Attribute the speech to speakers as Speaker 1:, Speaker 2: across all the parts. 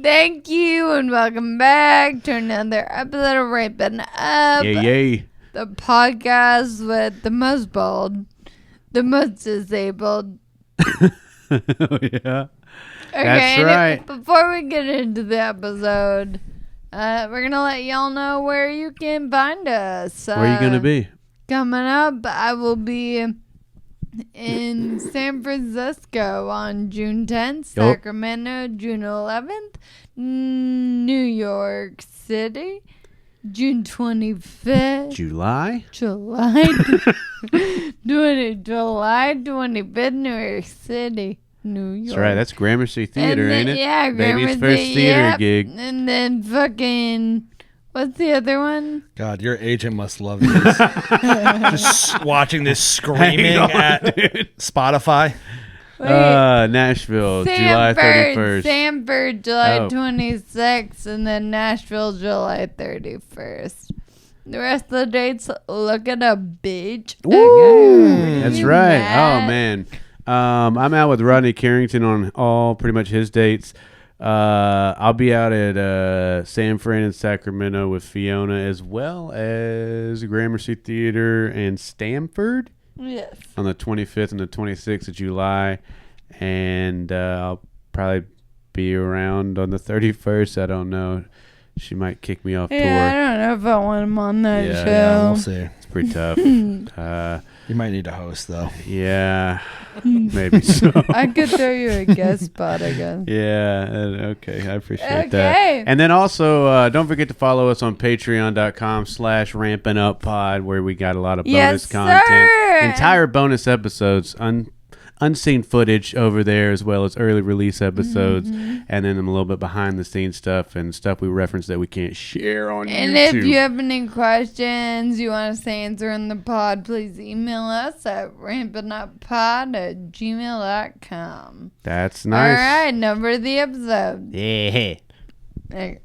Speaker 1: Thank you and welcome back to another episode of Rampin Up.
Speaker 2: Yay.
Speaker 1: The podcast with the most bald, the most disabled.
Speaker 2: Oh, yeah.
Speaker 1: Okay,
Speaker 2: that's right.
Speaker 1: Before we get into the episode, we're going to let y'all know where you can find us.
Speaker 2: Where are you going to be?
Speaker 1: Coming up, I will be in San Francisco on June 10th, Sacramento, June 11th, New York City, June 25th.
Speaker 2: July
Speaker 1: 25th, New York City, New York.
Speaker 2: That's right. That's Gramercy Theater, ain't it?
Speaker 1: Yeah,
Speaker 2: Baby's
Speaker 1: Gramercy,
Speaker 2: first theater gig.
Speaker 1: And then fucking... What's the other one?
Speaker 3: God, your agent must love this. Just watching this screaming at Spotify.
Speaker 2: Nashville, July 31st.
Speaker 1: Sanford, July 26th, and then Nashville, July 31st. The rest of the dates, look at a bitch.
Speaker 2: Woo! That's right. Oh, man. I'm out with Rodney Carrington on all pretty much his dates. I'll be out at San Fran and Sacramento with Fiona, as well as Gramercy Theater and Stamford.
Speaker 1: Yes.
Speaker 2: On the 25th and the 26th of July. And I'll probably be around on the 31st. I don't know. She might kick me off tour.
Speaker 1: I don't know if I want him on that show.
Speaker 3: Yeah, we'll see.
Speaker 2: It's pretty tough.
Speaker 3: You might need a host, though.
Speaker 2: Yeah, maybe so.
Speaker 1: I could throw you a guest spot again.
Speaker 2: Yeah, okay. I appreciate that. And then also, don't forget to follow us on patreon.com/rampinupod, where we got a lot of bonus content.
Speaker 1: Sir.
Speaker 2: Entire bonus episodes, unseen footage over there, as well as early release episodes, and then a little bit behind the scenes stuff and stuff we reference that we can't share on YouTube.
Speaker 1: And if you have any questions you want us to answer in the pod, please email us at rampinuppod@gmail.com.
Speaker 2: That's nice.
Speaker 1: All right, number of the episode.
Speaker 2: Yeah.
Speaker 1: Okay.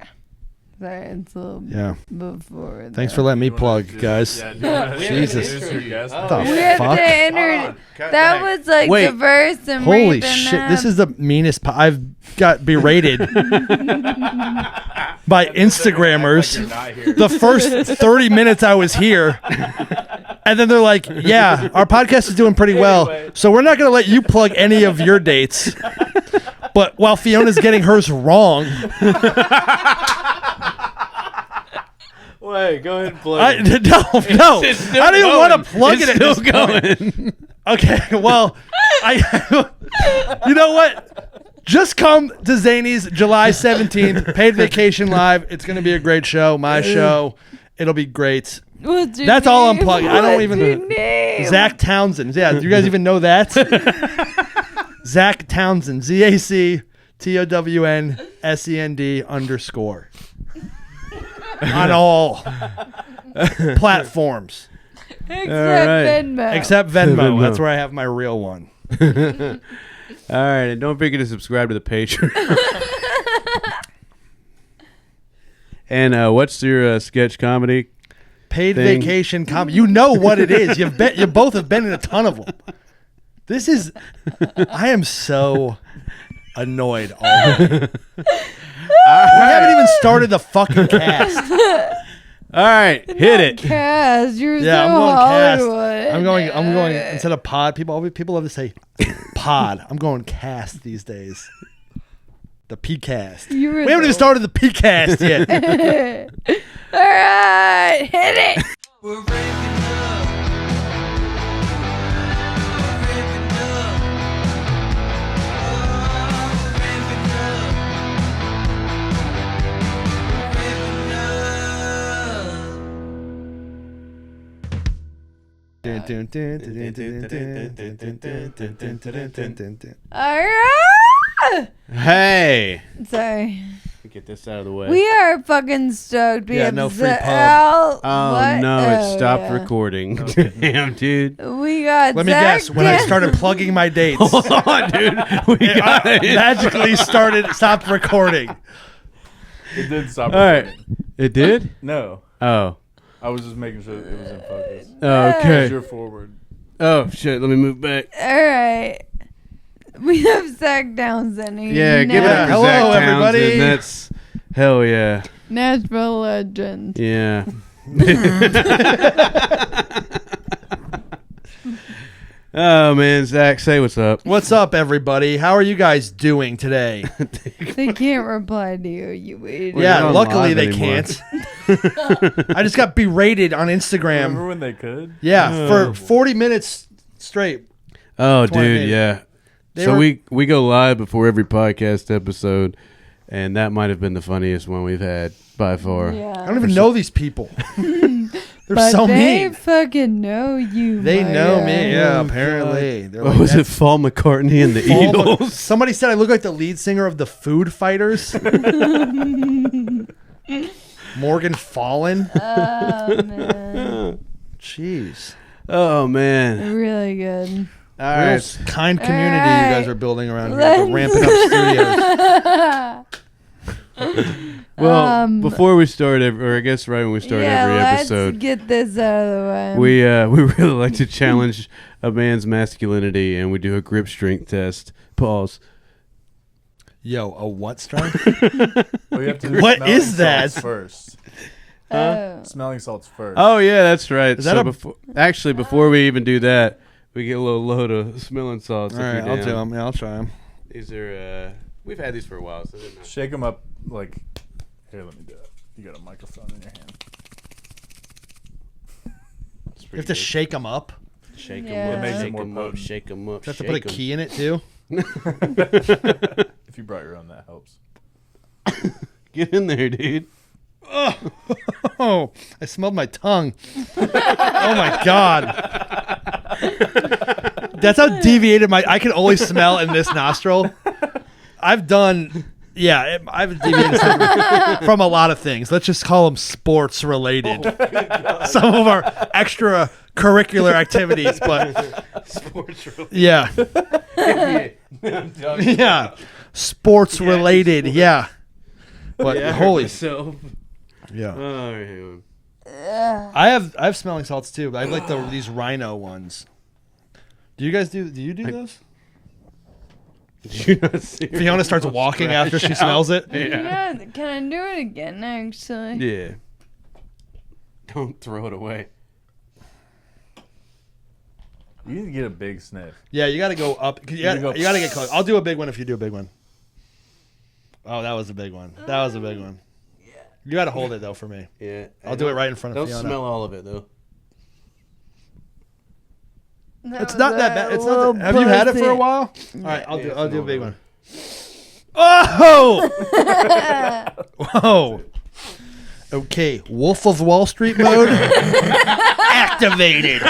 Speaker 1: Sorry, it's a little before.
Speaker 3: Thanks for letting me plug, guys. Jesus.
Speaker 1: We have to enter. That was like the first and
Speaker 3: holy shit! This is the meanest. I've got berated by Instagrammers. The first 30 minutes I was here, and then they're like, "Yeah, our podcast is doing pretty well, so we're not going to let you plug any of your dates." But while Fiona's getting hers wrong.
Speaker 2: Wait, go ahead and plug it.
Speaker 3: No. I don't even want to plug it.
Speaker 2: It's still going.
Speaker 3: Okay, well, you know what? Just come to Zany's July 17th, Paid Vacation Live. It's going to be a great show. My show. It'll be great. That's all I'm plugging. I don't even. Zac Townsend. Yeah, do you guys even know that? Zac Townsend. ZACTOWNSEND_ on all platforms.
Speaker 1: Except
Speaker 3: Venmo. That's where I have my real one.
Speaker 2: All right. And don't forget to subscribe to the Patreon. And what's your sketch comedy?
Speaker 3: Paid Vacation Comedy. You know what it is. You both have been in a ton of them. I am so annoyed already. We haven't even started the fucking cast.
Speaker 2: All right, hit it.
Speaker 1: Cast, you're so
Speaker 3: I'm going
Speaker 1: Hollywood.
Speaker 3: cast. I'm going instead of pod. People love to say pod. I'm going cast these days. The P-cast. We haven't even started the P-cast yet.
Speaker 1: All right, hit it.
Speaker 4: We're ramping up.
Speaker 1: All right.
Speaker 2: Hey.
Speaker 1: Sorry.
Speaker 2: Get this out of the way.
Speaker 1: We are fucking stoked. We have
Speaker 3: no free pub.
Speaker 2: It stopped recording. Okay. Damn, dude.
Speaker 1: We got.
Speaker 3: Let me guess. When I started plugging my dates,
Speaker 2: hold on, dude. We got it.
Speaker 3: Magically stopped recording.
Speaker 5: It did stop.
Speaker 2: All right. It did?
Speaker 5: No.
Speaker 2: Oh.
Speaker 5: I was just making sure that it was in focus.
Speaker 2: Okay.
Speaker 5: You're forward.
Speaker 2: Oh shit! Let me move back.
Speaker 1: All right. We have Zac Townsend.
Speaker 2: Yeah, give it up for
Speaker 3: Hello,
Speaker 2: Zac
Speaker 3: everybody.
Speaker 2: Townsend. That's hell yeah.
Speaker 1: Nashville legend.
Speaker 2: Yeah. Oh man, Zach, say what's up.
Speaker 3: What's up, everybody? How are you guys doing today?
Speaker 1: They can't reply to you, you idiot.
Speaker 2: We're
Speaker 3: Yeah,
Speaker 2: not
Speaker 3: luckily
Speaker 2: live
Speaker 3: they
Speaker 2: anymore.
Speaker 3: can't. I just got berated on Instagram.
Speaker 5: Remember when they could?
Speaker 3: Yeah, for 40 minutes straight.
Speaker 2: Oh,
Speaker 3: 20
Speaker 2: dude,
Speaker 3: minutes.
Speaker 2: yeah.
Speaker 3: They
Speaker 2: So
Speaker 3: were-
Speaker 2: we go live before every podcast episode, and that might have been the funniest one we've had by far.
Speaker 1: Yeah.
Speaker 3: I don't even know these people. They're
Speaker 1: But
Speaker 3: so
Speaker 1: they
Speaker 3: mean.
Speaker 1: fucking know you.
Speaker 3: They know
Speaker 1: Maya.
Speaker 3: me. Yeah,
Speaker 2: Oh,
Speaker 3: apparently. They're
Speaker 2: What
Speaker 3: like,
Speaker 2: was it,
Speaker 3: "That's
Speaker 2: Paul McCartney and the
Speaker 3: Paul
Speaker 2: Eagles?
Speaker 3: Somebody said I look like the lead singer of the Food Fighters. Morgan Fallen.
Speaker 1: Oh, man.
Speaker 3: Jeez.
Speaker 2: Oh man!
Speaker 1: Really good.
Speaker 2: All
Speaker 3: Real
Speaker 2: right,
Speaker 3: kind community you
Speaker 1: Alright.
Speaker 3: guys are building around here at the Rampin Up Studios.
Speaker 2: well, before we start, or I guess right when we start every
Speaker 1: let's
Speaker 2: episode,
Speaker 1: get this out of the way.
Speaker 2: we really like to challenge a man's masculinity, and we do a grip strength test. Pause.
Speaker 3: Yo, a what strike?
Speaker 5: Well, you have to do
Speaker 3: What
Speaker 5: smelling
Speaker 3: is that?
Speaker 5: salts first?
Speaker 1: Oh.
Speaker 5: Smelling salts first.
Speaker 2: Oh yeah, that's right.
Speaker 3: Is that
Speaker 2: so
Speaker 3: a-
Speaker 2: before we even do that, we get a little load of smelling salts.
Speaker 3: All
Speaker 2: if
Speaker 3: right,
Speaker 2: you're
Speaker 3: I'll do
Speaker 2: down.
Speaker 3: them. Yeah, I'll try them.
Speaker 2: These are we've had these for a while, so they're not.
Speaker 5: Shake them up like. Here, let me do it. You got a microphone in your hand.
Speaker 2: It's
Speaker 3: You
Speaker 2: pretty
Speaker 3: have to
Speaker 2: good.
Speaker 3: shake them up.
Speaker 2: Shake
Speaker 1: Yeah.
Speaker 2: them
Speaker 1: It
Speaker 2: up,
Speaker 1: makes
Speaker 5: it
Speaker 2: shake
Speaker 5: more
Speaker 2: them up,
Speaker 5: potent.
Speaker 2: shake them up.
Speaker 3: Do I have to
Speaker 2: shake
Speaker 3: put a
Speaker 2: 'em.
Speaker 3: key in it too?
Speaker 5: If you brought your own, that helps.
Speaker 2: Get in there, dude.
Speaker 3: Oh, I smelled my tongue. Oh my god. That's how deviated I can only smell in this nostril. I've deviated from a lot of things. Let's just call them sports related. Some of our extracurricular activities, but
Speaker 2: Sports related.
Speaker 3: yeah, yeah, sports related, yeah. But holy,
Speaker 2: so.
Speaker 3: yeah.
Speaker 2: Oh, hang on.
Speaker 3: I have smelling salts too, but I like these rhino ones. Do you guys do you do those?
Speaker 2: Did you not see her
Speaker 3: Fiona starts
Speaker 2: almost
Speaker 3: walking after she
Speaker 2: crash
Speaker 3: smells
Speaker 2: out?
Speaker 3: it.
Speaker 1: Yeah, can I do it again, actually?
Speaker 2: Yeah. Don't throw it away.
Speaker 5: You need to get a big sniff.
Speaker 3: Yeah, you got to go up. You got to get close. I'll do a big one if you do a big one. Oh, that was a big one. That was a big one. You got to hold it though for me.
Speaker 2: Yeah.
Speaker 3: I'll do it right in front of
Speaker 2: Don't
Speaker 3: Fiona.
Speaker 2: smell all of it though.
Speaker 3: It's not that bad. It's not. Have you had it for a while? All right, I'll do a big one. Oh! Whoa! Okay, Wolf of Wall Street mode activated.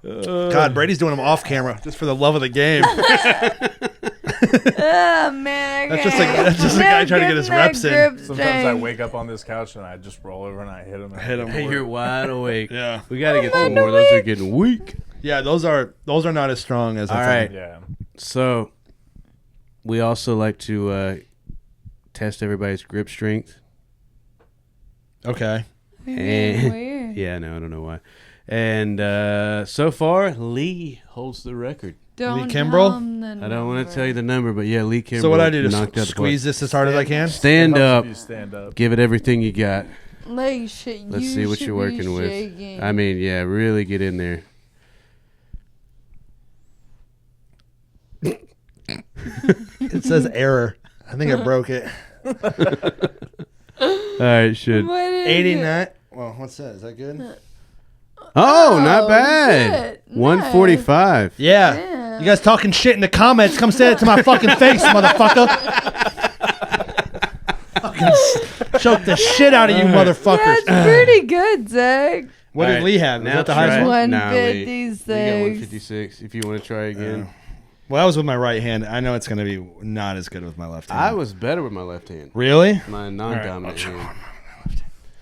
Speaker 3: God, Brady's doing them off camera just for the love of the game.
Speaker 1: Oh, man.
Speaker 3: That's just a guy trying to get his reps in.
Speaker 5: Sometimes I wake up on this couch and I just roll over and I hit him.
Speaker 3: Hit him.
Speaker 2: Hey, you're wide awake.
Speaker 3: Yeah,
Speaker 2: We got to get some more. Those are getting weak.
Speaker 3: yeah. Those are not as strong as.
Speaker 2: All right.
Speaker 5: Yeah.
Speaker 2: So, we also like to test everybody's grip strength.
Speaker 3: Okay.
Speaker 2: And
Speaker 1: Weird.
Speaker 2: yeah, no, I don't know why. And so far, Lee holds the record.
Speaker 1: Don't
Speaker 3: Kimbrell?
Speaker 1: tell 'em the
Speaker 2: I don't want
Speaker 1: number.
Speaker 2: to tell you the number, but yeah, Lee Kimbrell.
Speaker 3: So what I do
Speaker 2: knocked
Speaker 3: is
Speaker 2: out the
Speaker 3: squeeze this as hard as I can.
Speaker 2: ball. Stand
Speaker 5: It helps
Speaker 2: up.
Speaker 5: if you stand up.
Speaker 2: Give it everything you got.
Speaker 1: Like,
Speaker 2: Let's see what you're working with.
Speaker 1: shaking.
Speaker 2: I mean, yeah, really get in there.
Speaker 3: It says error. I think I broke it.
Speaker 2: All right, should.
Speaker 1: What is it?
Speaker 3: 89. Well, what's that? Is that good?
Speaker 2: Oh, not
Speaker 1: Oh,
Speaker 2: bad.
Speaker 1: shit.
Speaker 2: 145.
Speaker 3: Yeah.
Speaker 1: Yeah.
Speaker 3: You guys talking shit in the comments? Come say it to my fucking face, motherfucker. Fucking choke the shit out of you, motherfuckers.
Speaker 1: That's pretty good, Zach.
Speaker 3: What
Speaker 2: All
Speaker 3: did
Speaker 2: right,
Speaker 3: Lee have? Is
Speaker 2: now
Speaker 3: that the highest
Speaker 2: try-
Speaker 3: one?
Speaker 2: Nah, Lee.
Speaker 1: 156.
Speaker 2: We got 156. If you want to try again.
Speaker 3: Well, that was with my right hand. I know it's going to be not as good with my left hand.
Speaker 2: I was better with my left hand.
Speaker 3: Really?
Speaker 2: My non-dominant hand.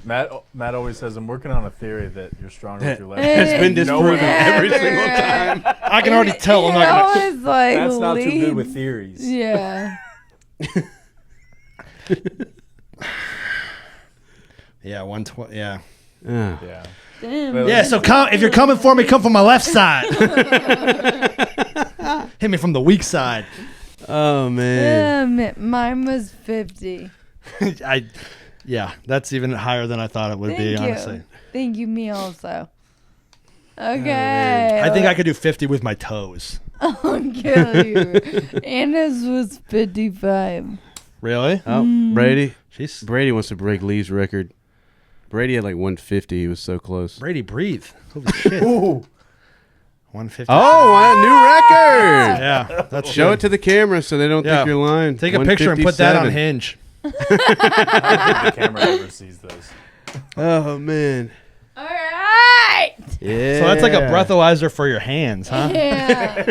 Speaker 5: Matt always says, I'm working on a theory that you're stronger with your left
Speaker 1: It's
Speaker 5: hand.
Speaker 2: been disproven every
Speaker 1: Never.
Speaker 2: single time.
Speaker 3: I can already tell I'm not going to.
Speaker 1: Always like
Speaker 5: That's not too
Speaker 1: lead-
Speaker 5: good with theories.
Speaker 1: Yeah.
Speaker 3: Yeah, 120. Yeah.
Speaker 2: Ah.
Speaker 5: Yeah.
Speaker 1: Damn.
Speaker 3: Yeah, so if you're coming for me, come from my left side. Hit me from the weak side.
Speaker 2: Oh man.
Speaker 1: Mine was 50.
Speaker 3: Yeah, that's even higher than I thought it would
Speaker 1: Thank
Speaker 3: be,
Speaker 1: you.
Speaker 3: honestly.
Speaker 1: Thank you, me also. Okay.
Speaker 3: I think I could do 50 with my toes.
Speaker 1: I'll kill you. Anna's was 55.
Speaker 3: Really?
Speaker 2: Oh, Brady.
Speaker 3: She's
Speaker 2: Brady wants to break Lee's record. Brady had like 150. He was so close.
Speaker 3: Brady, breathe. Holy shit. 150.
Speaker 2: Oh, a new record.
Speaker 3: Yeah, that's
Speaker 2: Show
Speaker 3: good.
Speaker 2: it to the camera so they don't
Speaker 3: Yeah.
Speaker 2: think you're lying.
Speaker 3: Take a picture and put that on
Speaker 2: 157.
Speaker 3: Hinge.
Speaker 5: I don't think the camera ever sees those.
Speaker 2: Oh man.
Speaker 1: All right.
Speaker 2: Yeah.
Speaker 3: So that's like a breathalyzer for your hands, huh?
Speaker 1: Yeah.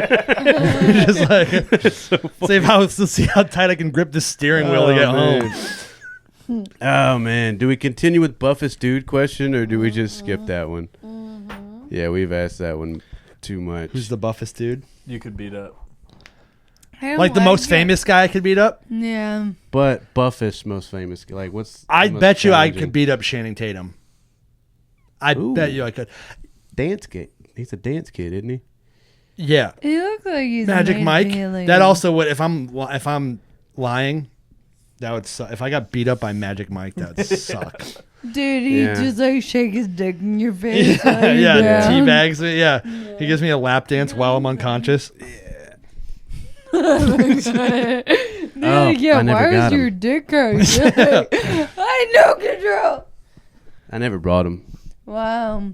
Speaker 3: Just like, see how tight I can grip the steering wheel to get home.
Speaker 2: Oh man, do we continue with Buffest dude question or do we just skip that one? Yeah, we've asked that one too much.
Speaker 3: Who's the buffest dude?
Speaker 5: You could beat up.
Speaker 3: Like the most famous guy I could beat up?
Speaker 1: Yeah.
Speaker 2: But Buffest most famous. Like what's?
Speaker 3: I
Speaker 2: the most
Speaker 3: bet you I
Speaker 2: challenging?
Speaker 3: could beat up Channing Tatum. I
Speaker 2: Ooh.
Speaker 3: bet you I could.
Speaker 2: Dance kid. He's a dance kid, isn't he?
Speaker 3: Yeah.
Speaker 1: He looks like he's
Speaker 3: Magic
Speaker 1: made
Speaker 3: Mike.
Speaker 1: me like
Speaker 3: That
Speaker 1: a-
Speaker 3: also would if I'm lying, that would suck. If I got beat up by Magic Mike, that would suck.
Speaker 1: Dude, he
Speaker 2: Yeah.
Speaker 1: just like shake his dick in your face.
Speaker 3: Yeah,
Speaker 1: while you're down.
Speaker 3: teabags me. Yeah. He gives me a lap dance while I'm unconscious.
Speaker 1: They're
Speaker 2: Oh,
Speaker 1: like, yeah,
Speaker 2: I never
Speaker 1: why
Speaker 2: got
Speaker 1: is your
Speaker 2: him.
Speaker 1: dick hard? I had no control.
Speaker 2: I never brought him.
Speaker 1: Wow.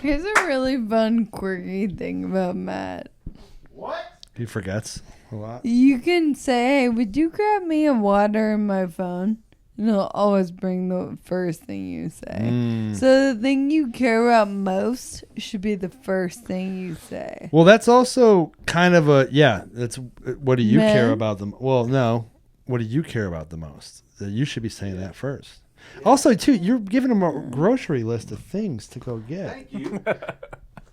Speaker 1: Here's a really fun, quirky thing about Matt.
Speaker 3: He forgets a lot.
Speaker 1: You can say, hey, would you grab me a water in my phone? And he'll always bring the first thing you say. So the thing you care about most should be the first thing you say.
Speaker 3: Well, that's also kind of that's what do you care
Speaker 1: Men?
Speaker 3: about them? Well, no. What do you care about the most? You should be saying that first. Also, too, you're giving him a grocery list of things to go get.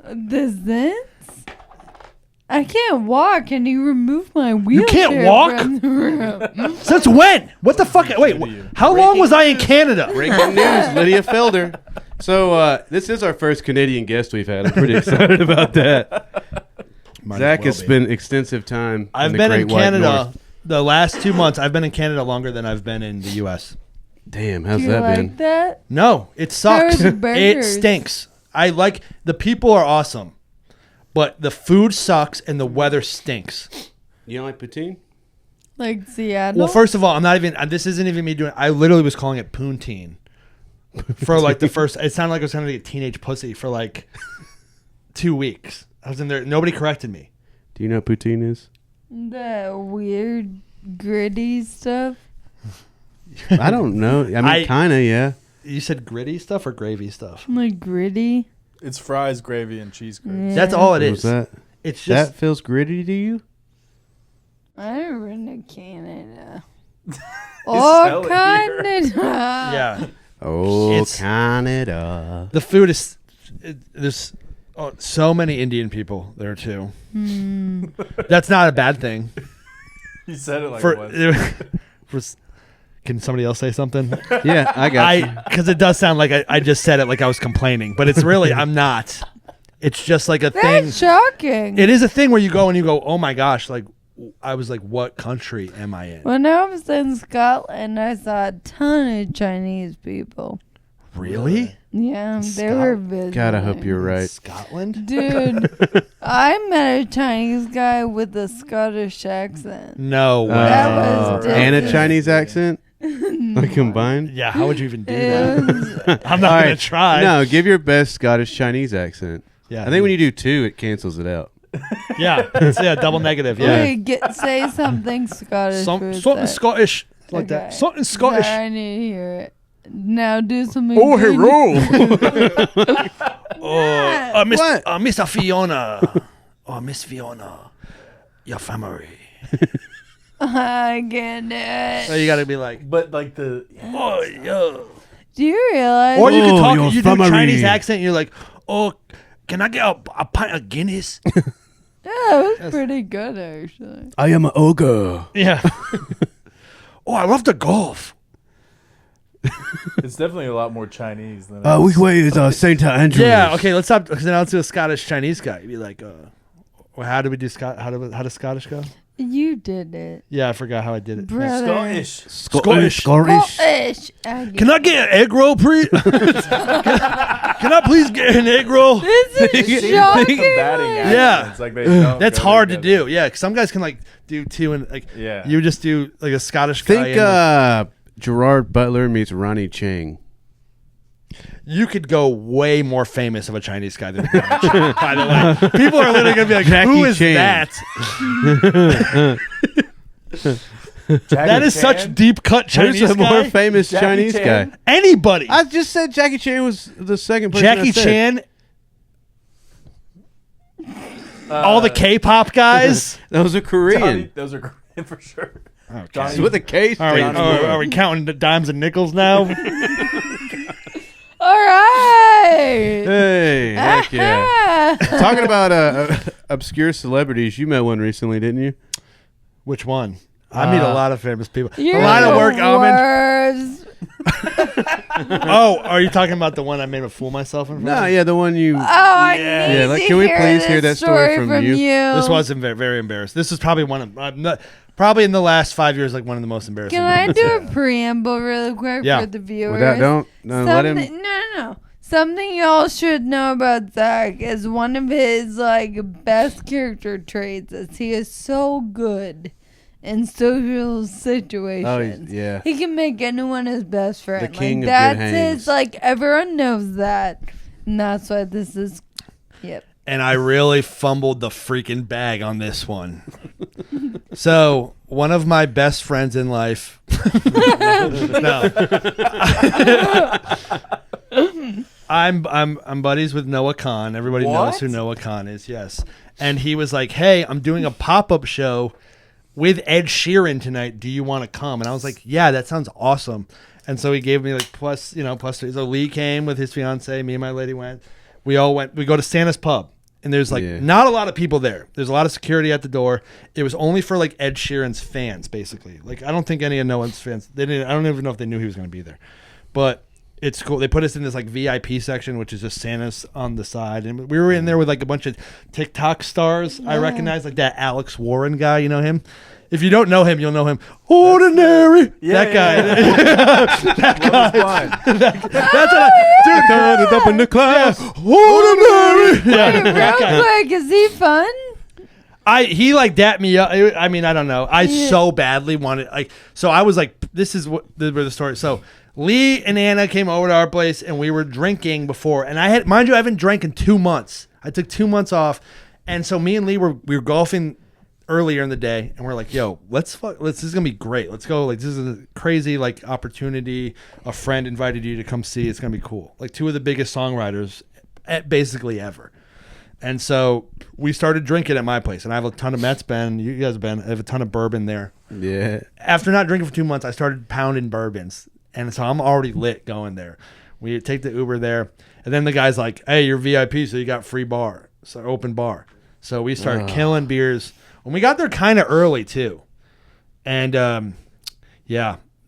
Speaker 1: This? I can't walk, and he removed my wheelchair.
Speaker 3: can't walk?
Speaker 1: from the room.
Speaker 3: Since when? What the fuck? Wait, how long was I in Canada?
Speaker 2: Breaking news, Lydia Felder. So this is our first Canadian guest we've had. I'm pretty excited about that. Zach has spent extensive time.
Speaker 3: I've
Speaker 2: the
Speaker 3: been
Speaker 2: Great
Speaker 3: in
Speaker 2: White
Speaker 3: Canada
Speaker 2: North.
Speaker 3: the last 2 months. I've been in Canada longer than I've been in the U.S.
Speaker 2: Damn,
Speaker 1: Do
Speaker 2: how's
Speaker 1: you
Speaker 2: that
Speaker 1: like
Speaker 2: been?
Speaker 1: that?
Speaker 3: No, it sucks.
Speaker 1: There's
Speaker 3: It
Speaker 1: burgers.
Speaker 3: stinks. I like the people are awesome, but the food sucks and the weather stinks.
Speaker 2: You don't like poutine?
Speaker 1: Like Seattle?
Speaker 3: Well, first of all, I'm not even. This isn't even me doing. I literally was calling it poutine for like the first. It sounded like I was trying to get teenage pussy for like 2 weeks. I was in there. Nobody corrected me.
Speaker 2: Do you know what poutine is?
Speaker 1: The weird, gritty stuff.
Speaker 2: I don't know. I mean,
Speaker 3: I-
Speaker 2: kind of, yeah.
Speaker 3: You said gritty stuff or gravy stuff?
Speaker 1: Like gritty.
Speaker 5: It's fries, gravy, and cheese curds.
Speaker 1: Yeah.
Speaker 3: That's all it
Speaker 2: What
Speaker 3: is.
Speaker 2: was that?
Speaker 3: It's just
Speaker 2: That feels gritty to you?
Speaker 1: I've been to Canada.
Speaker 5: sell
Speaker 1: Or
Speaker 5: it
Speaker 1: Canada.
Speaker 3: yeah.
Speaker 2: Oh,
Speaker 3: It's-
Speaker 2: Canada.
Speaker 3: The food is there's so many Indian people there too. That's not a bad thing.
Speaker 5: You said it like
Speaker 3: For,
Speaker 5: it was.
Speaker 3: can somebody else say something?
Speaker 2: Yeah, I got you.
Speaker 3: Because it does sound like I just said it like I was complaining, but it's really I'm not. It's just like a thing.
Speaker 1: That's shocking.
Speaker 3: It is a thing where you go and you go, oh my gosh, like I was like, what country am I in?
Speaker 1: When I was in Scotland, I saw a ton of Chinese people.
Speaker 3: Really?
Speaker 1: Yeah, they were visiting.
Speaker 2: God, I hope you're right.
Speaker 3: Scotland?
Speaker 1: Dude, I met a Chinese guy with a Scottish accent.
Speaker 3: No way.
Speaker 1: That was
Speaker 2: and a
Speaker 1: different.
Speaker 2: Chinese accent? Like combined?
Speaker 3: Yeah, how would you even do
Speaker 1: It
Speaker 3: that?
Speaker 1: was-
Speaker 3: I'm not
Speaker 2: All
Speaker 3: gonna
Speaker 2: right.
Speaker 3: try.
Speaker 2: No, give your best Scottish Chinese accent.
Speaker 3: Yeah,
Speaker 2: I think when you do two, it cancels it out.
Speaker 3: yeah, it's, double negative. Yeah,
Speaker 1: Wait, say something Scottish. for a
Speaker 3: something
Speaker 1: sec.
Speaker 3: Scottish like that.
Speaker 1: Okay.
Speaker 3: Something Scottish.
Speaker 1: I need to hear it. Now do something.
Speaker 2: Oh,
Speaker 1: good.
Speaker 2: hero!
Speaker 3: Miss,
Speaker 2: What?
Speaker 3: Mr. Fiona. Oh, Miss Fiona. Your family.
Speaker 1: I get it.
Speaker 3: So you got to be like,
Speaker 5: But like the
Speaker 3: oh, yeah.
Speaker 1: Do you realize?
Speaker 3: Or you can
Speaker 2: Oh,
Speaker 3: talk,
Speaker 2: your
Speaker 3: you do
Speaker 2: family.
Speaker 3: Chinese accent, and you're like, oh, can I get a pint of Guinness?
Speaker 1: Yeah, it was pretty good actually.
Speaker 2: I am an ogre.
Speaker 3: Yeah. Oh, I love the golf.
Speaker 5: It's definitely a lot more Chinese than.
Speaker 2: Which way is St. Andrews?
Speaker 3: Yeah, okay, let's stop. Because now let's do a Scottish Chinese guy. You'd be like, well, how do we do how does Scottish go?
Speaker 1: You did it.
Speaker 3: Yeah, I forgot how I did it.
Speaker 1: Brother.
Speaker 5: Scottish.
Speaker 1: Scottish.
Speaker 3: Can I get an egg roll, please? Can I please get an egg roll?
Speaker 1: This is shocking.
Speaker 3: Yeah.
Speaker 5: It's like they don't
Speaker 3: That's
Speaker 5: go
Speaker 3: hard to
Speaker 5: together.
Speaker 3: do. Yeah, because some guys can like do two and like
Speaker 5: Yeah.
Speaker 3: you just do like a Scottish guy.
Speaker 2: Think
Speaker 3: and,
Speaker 2: Gerard Butler meets Ronnie Chang.
Speaker 3: you could go way more famous of a Chinese guy than Ronnie Chang, by the way. People are literally gonna be like,
Speaker 2: Jackie
Speaker 3: "Who is
Speaker 2: Chan.
Speaker 3: that?" That is such deep cut Chinese
Speaker 2: Who's a
Speaker 3: guy.
Speaker 2: more famous
Speaker 5: Jackie
Speaker 2: Chinese
Speaker 5: Chan?
Speaker 2: guy?
Speaker 3: Anybody.
Speaker 2: I just said Jackie Chan was the second person.
Speaker 3: Jackie
Speaker 2: I said.
Speaker 3: Chan. All the K-pop guys.
Speaker 2: Those are Korean.
Speaker 5: Those are Korean for sure.
Speaker 3: Okay.
Speaker 2: It's with a K.
Speaker 3: Are we counting the dimes and nickels now?
Speaker 1: All right.
Speaker 2: Hey, heck yeah.
Speaker 1: Ah.
Speaker 2: Talking about obscure celebrities, you met one recently, didn't you?
Speaker 3: Which one? I meet a lot of famous people.
Speaker 1: You're
Speaker 3: a lot of
Speaker 1: the
Speaker 3: work, Almond.
Speaker 1: worst.
Speaker 3: Oh, are you talking about the one I made a fool myself in front
Speaker 2: No,
Speaker 3: of?
Speaker 2: yeah, the one you.
Speaker 1: Oh, I
Speaker 3: Yeah.
Speaker 1: need
Speaker 2: Yeah, like,
Speaker 1: to
Speaker 2: can we
Speaker 1: hear
Speaker 2: please hear
Speaker 1: this
Speaker 2: that story from you?
Speaker 3: This wasn't very, very embarrassing. This is probably one of probably in the last 5 years, like one of the most embarrassing.
Speaker 1: Can I
Speaker 3: moments.
Speaker 1: do a preamble really quick
Speaker 3: Yeah.
Speaker 1: for the viewers?
Speaker 2: Without, don't let him.
Speaker 1: No. Something y'all should know about Zach is one of his best character traits is he is so good in social situations.
Speaker 2: Yeah.
Speaker 1: He can make anyone his best friend.
Speaker 2: The king of good
Speaker 1: that's
Speaker 2: hangs.
Speaker 1: his everyone knows that. And that's why this is
Speaker 3: And I really fumbled the freaking bag on this one. So one of my best friends in life. No. I'm buddies with Noah Khan. Everybody knows who Noah Khan is, yes. And he was like, "Hey, I'm doing a pop-up show with Ed Sheeran tonight. Do you want to come?" And I was like, "Yeah, that sounds awesome." And so he gave me plus 3. So Lee came with his fiance, me and my lady went. We all went. We go to Santa's Pub. And there's not a lot of people there. There's a lot of security at the door. It was only for Ed Sheeran's fans, basically. I don't think any of Noah's fans. They didn't. I don't even know if they knew he was going to be there. But it's cool. They put us in this VIP section, which is just Santa's on the side, and we were in there with a bunch of TikTok stars. I recognize that Alex Warren guy. You know him. If you don't know him, you'll know him. Ordinary. That guy. That guy. That's what dude.
Speaker 2: Up in the class.
Speaker 3: Ordinary.
Speaker 1: Wait, real quick, is he fun?
Speaker 3: He dapped me up. I mean, I don't know. I so badly wanted so I was like, this is where the story. So Lee and Anna came over to our place and we were drinking before. And I haven't drank in 2 months. I took 2 months off. And so me and Lee we were golfing earlier in the day and we're like, yo, this is gonna be great. Let's go. This is a crazy opportunity. A friend invited you to come see. It's gonna be cool. Two of the biggest songwriters basically ever. And so we started drinking at my place, and I have a ton of Mets Ben. You guys have been. I have a ton of bourbon there.
Speaker 2: Yeah.
Speaker 3: After not drinking for 2 months, I started pounding bourbons, and so I'm already lit going there. We take the Uber there, and then the guy's like, "Hey, you're VIP, so you got free bar, so open bar." So we started killing beers, and we got there kind of early too. And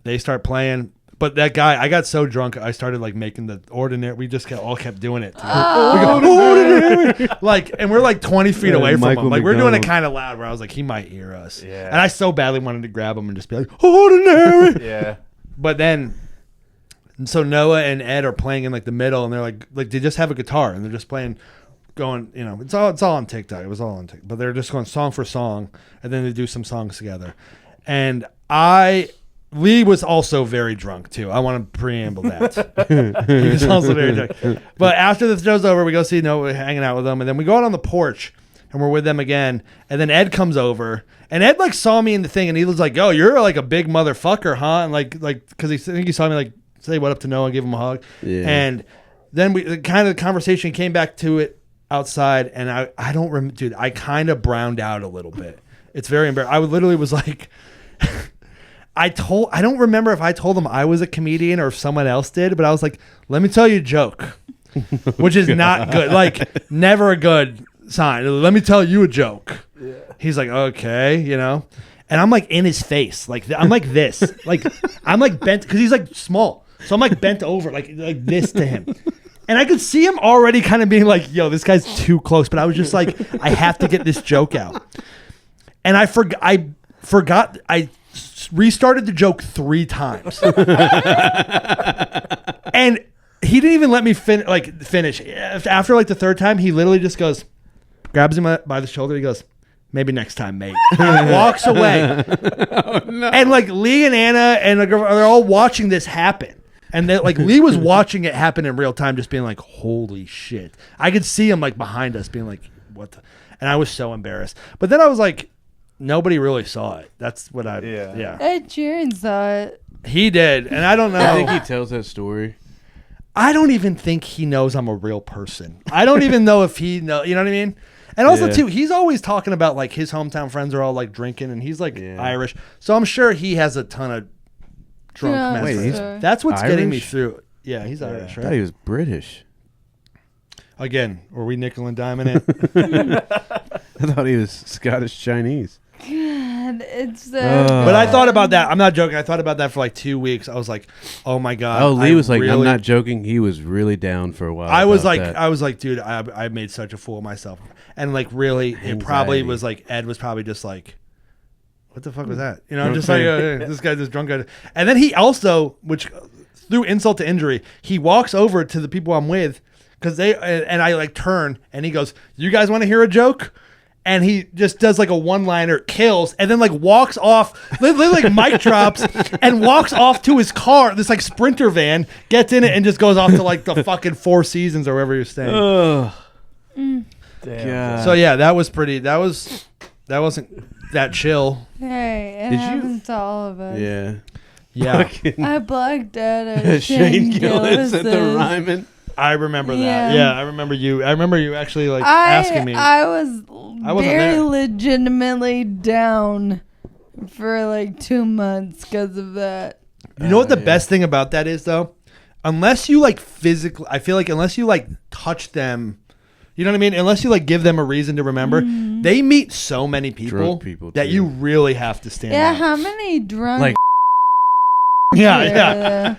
Speaker 3: they start playing. But that guy, I got so drunk, I started making the ordinary. We just all kept doing it. We go, ordinary. And we're 20 feet away from
Speaker 2: Michael
Speaker 3: him. We're doing it
Speaker 2: McDonald.
Speaker 3: kind of loud. Where I was like, he might hear us.
Speaker 5: Yeah.
Speaker 3: And I so badly wanted to grab him and just be like, ordinary.
Speaker 5: Yeah.
Speaker 3: But then, so Noah and Ed are playing in the middle, and they're like they just have a guitar and they're just playing, going, it's all on TikTok. It was all on TikTok, but they're just going song for song, and then they do some songs together. And Lee was also very drunk too. I want to preamble that. He was also very drunk. But after the show's over, we go see Noah hanging out with them, and then we go out on the porch and we're with them again. And then Ed comes over, and Ed saw me in the thing, and he was like, "Oh, you're a big motherfucker, huh?" And because I think he saw me say what up to Noah and give him a hug. Yeah. And then the conversation came back to it outside, and I don't remember, dude. I kind of browned out a little bit. It's very embarrassing. I literally was like. I don't remember if I told him I was a comedian or if someone else did, but I was like, let me tell you a joke, which is not good. Never a good sign. Let me tell you a joke. Yeah. He's like, okay, And I'm in his face. I'm like this. I'm bent because he's small. So I'm like bent over, like this to him. And I could see him already kind of being like, yo, this guy's too close. But I was just like, I have to get this joke out. And I forgot, I restarted the joke 3 times. And he didn't even let me finish. After like the 3rd time, he literally just goes, grabs him by the shoulder. He goes, maybe next time, mate. And walks away. Oh, no. And like Lee and Anna and the girl, they're all watching this happen. And like Lee was watching it happen in real time, just being like, holy shit. I could see him like behind us being like, what the? And I was so embarrassed. But then I was like, nobody really saw it. That's what yeah.
Speaker 1: Ed Sheeran saw it.
Speaker 3: He did. And I don't know.
Speaker 2: I think he tells that story.
Speaker 3: I don't even think he knows I'm a real person. I don't even know if he knows. You know what I mean? And also, too, he's always talking about like his hometown friends are all like drinking and he's like Irish. So I'm sure he has a ton of drunk messages. That's what's getting me through it. Yeah, he's Irish, right?
Speaker 2: I thought he was British.
Speaker 3: Again, were we nickel and diming it?
Speaker 2: I thought he was Scottish Chinese.
Speaker 1: God, it's so
Speaker 3: But I thought about that. I'm not joking. I thought about that for like 2 weeks. I was like, oh my God.
Speaker 2: Oh, Lee was like, I'm not joking. He was really down for a while.
Speaker 3: I was like, dude, I made such a fool of myself. And like, really, it probably was like, Ed was probably just like, what the fuck was that? You know, I'm just like, this guy's this drunk guy. And then he also, which through insult to injury, he walks over to the people I'm with because and I like turn and he goes, you guys want to hear a joke? And he just does like a one-liner, kills, and then like walks off, like mic drops, and walks off to his car, this like Sprinter van, gets in it, and just goes off to like the fucking Four Seasons or wherever you're staying.
Speaker 5: Damn.
Speaker 2: God.
Speaker 3: So yeah, that was pretty. That wasn't that chill.
Speaker 1: Hey, it happens to all of us.
Speaker 2: Yeah.
Speaker 3: Yeah.
Speaker 1: I blocked out at
Speaker 2: Shane Gillis at the Ryman.
Speaker 3: I remember that. Yeah, I remember you. I remember you actually like asking me.
Speaker 1: I was very
Speaker 3: there.
Speaker 1: legitimately down for like 2 months because of that.
Speaker 3: You know what the best thing about that is though? Unless you like physically, I feel like unless you like touch them, you know what I mean? Unless you like give them a reason to remember, they meet so many people that you really have to stand out.
Speaker 1: How many drunk?
Speaker 2: Like,
Speaker 3: Yeah.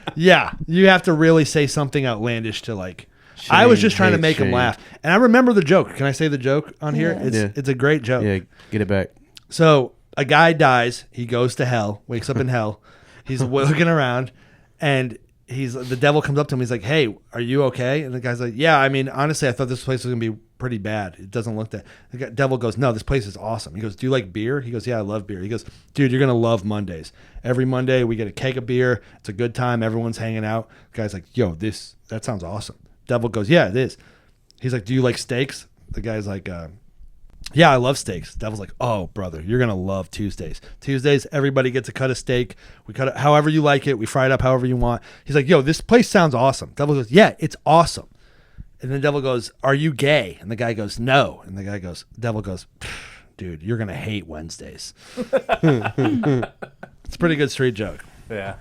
Speaker 3: You have to really say something outlandish to like. I was just trying to make him laugh, and I remember the joke. Can I say the joke on here? It's a great joke.
Speaker 2: Yeah, get it back.
Speaker 3: So a guy dies. He goes to hell. Wakes up in hell. He's looking around, and the devil comes up to him. He's like, "Hey, are you okay?" And the guy's like, "Yeah. I mean, honestly, I thought this place was gonna be pretty bad. It doesn't look that." The devil goes, "No, this place is awesome." He goes, "Do you like beer?" He goes, "Yeah, I love beer." He goes, "Dude, you're gonna love Mondays. Every Monday we get a keg of beer. It's a good time. Everyone's hanging out." The guy's like, "Yo, that sounds awesome." Devil goes, "Yeah, it is." He's like, "Do you like steaks?" The guy's like, "Yeah, I love steaks." Devil's like, "Oh, brother, you're gonna love Tuesdays. Tuesdays, everybody gets a cut of steak. We cut it however you like it. We fry it up however you want." He's like, "Yo, this place sounds awesome." Devil goes, "Yeah, it's awesome." And then devil goes, "Are you gay?" And the guy goes, "No." And devil goes, "Dude, you're gonna hate Wednesdays." It's a pretty good street joke.
Speaker 5: Yeah.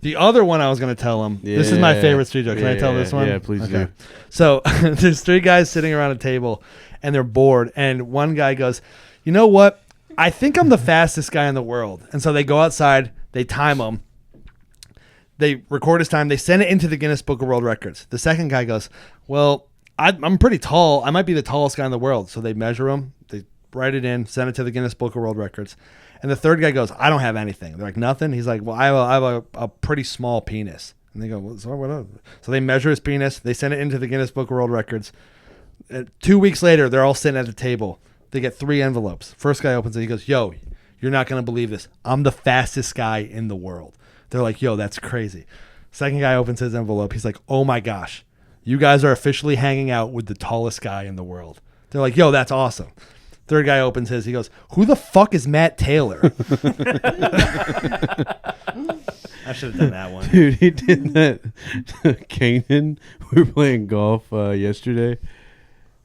Speaker 3: The other one I was going to tell him, this is my favorite street joke. Can I tell this one?
Speaker 2: Yeah, please do.
Speaker 3: So there's 3 guys sitting around a table, and they're bored. And one guy goes, "You know what? I think I'm the fastest guy in the world." And so they go outside, they time him, they record his time, they send it into the Guinness Book of World Records. The second guy goes, "Well, I'm pretty tall. I might be the tallest guy in the world." So they measure him, they write it in, send it to the Guinness Book of World Records. And the third guy goes, "I don't have anything." They're like, "Nothing?" He's like, "Well, I have a pretty small penis." And they go, "Well, so they measure his penis. They send it into the Guinness Book of World Records. 2 weeks later, they're all sitting at the table. They get 3 envelopes. First guy opens it. He goes, "Yo, you're not going to believe this. I'm the fastest guy in the world." They're like, "Yo, that's crazy." Second guy opens his envelope. He's like, "Oh my gosh, you guys are officially hanging out with the tallest guy in the world." They're like, "Yo, that's awesome." Third guy opens his. He goes, "Who the fuck is Matt Taylor?" I should have done that one.
Speaker 2: Dude, he did that to Kanan. We were playing golf yesterday.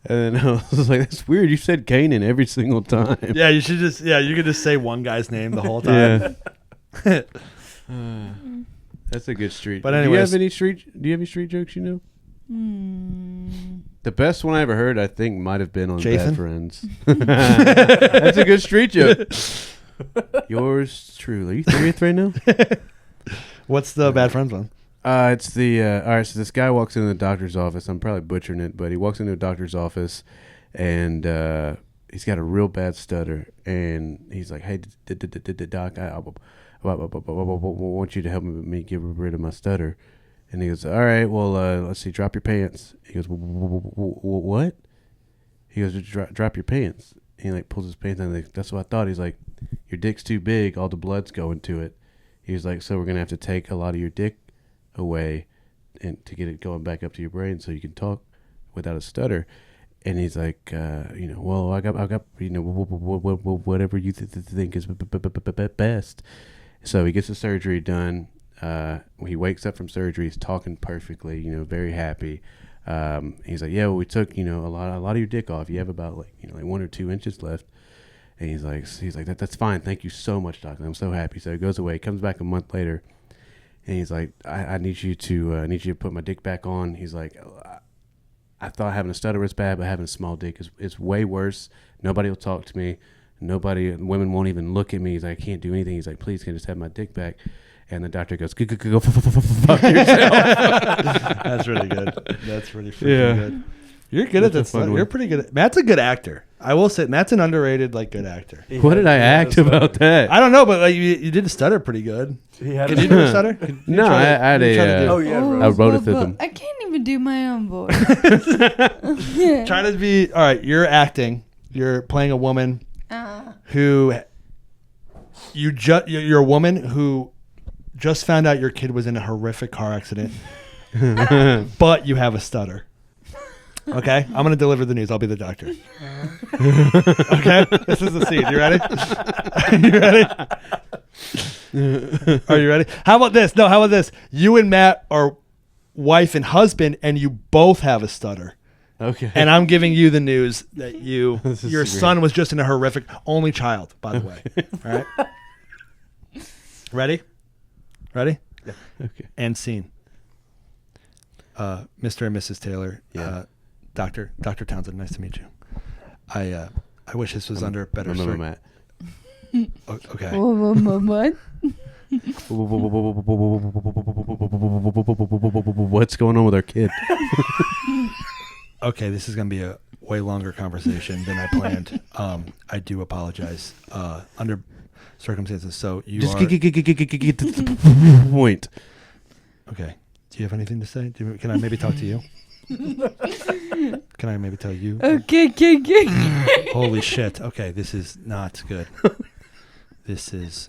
Speaker 2: And I was like, "That's weird. You said Kanan every single time."
Speaker 3: Yeah, you should just, you could just say one guy's name the whole time.
Speaker 2: Yeah. That's a good street.
Speaker 3: But
Speaker 2: do you
Speaker 3: anyways.
Speaker 2: have any street jokes you know? The best one I ever heard, I think, might have been on
Speaker 3: Jason?
Speaker 2: Bad Friends. That's a good street joke. Yours truly. Are you 30th right now?
Speaker 3: What's the Bad Friends one?
Speaker 2: It's the all right. So this guy walks into the doctor's office. I'm probably butchering it, but he walks into a doctor's office, and he's got a real bad stutter. And he's like, "Hey, doc, I want you to help me get rid of my stutter." And he goes, "All right, well, let's see. Drop your pants." He goes, "What?" He goes, "Drop your pants." He like pulls his pants down. Like, that's what I thought. He's like, "Your dick's too big. All the blood's going to it." He's like, "So we're gonna have to take a lot of your dick away, and to get it going back up to your brain, so you can talk without a stutter." And he's like, "Well, I got, whatever you think is best." So he gets the surgery done. When he wakes up from surgery, he's talking perfectly. Very happy. He's like, "Yeah, well, we took a lot of your dick off. You have about like 1 or 2 inches left." And he's like, "That's fine. Thank you so much, doctor. I'm so happy." So he goes away. Comes back a month later, and he's like, "I need you to put my dick back on." He's like, "I thought having a stutter was bad, but having a small dick is way worse. Nobody will talk to me. Women won't even look at me." He's like, "I can't do anything." He's like, "Please, can I just have my dick back?" And the doctor goes, "Go fuck yourself."
Speaker 3: That's really good. That's really freaking good. You're good at that stuff. You're pretty good. Matt's a good actor. I will say, Matt's an underrated, good actor.
Speaker 2: What did I act about that?
Speaker 3: I don't know, but you did a stutter pretty good.
Speaker 5: He had
Speaker 3: Can you do a stutter?
Speaker 2: No, I had I wrote it to them.
Speaker 1: I can't even do my own voice.
Speaker 3: Try to be all right. You're acting. You're playing a woman who you're a woman who just found out your kid was in a horrific car accident, but you have a stutter. Okay, I'm gonna deliver the news. I'll be the doctor. Okay, this is the scene. You ready? Are you ready? How about this? No, how about this? You and Matt are wife and husband, and you both have a stutter.
Speaker 2: Okay.
Speaker 3: And I'm giving you the news that your son was just in a horrific, only child, by the way. All right. Ready? Yeah.
Speaker 2: Okay.
Speaker 3: And scene. Mr. and Mrs. Taylor.
Speaker 2: Yeah.
Speaker 3: Dr. Townsend, nice to meet you. I wish this was under better
Speaker 2: Matt.
Speaker 3: Okay.
Speaker 1: What?
Speaker 2: What's going on with our kid?
Speaker 3: Okay, this is going to be a way longer conversation than I planned. I do apologize. Under circumstances, so you
Speaker 2: just
Speaker 3: are...
Speaker 2: get to the point.
Speaker 3: Okay. Do you have anything to say? Can I maybe talk to you? Can I maybe tell you?
Speaker 1: Okay.
Speaker 3: Holy shit. Okay, this is not good. This is...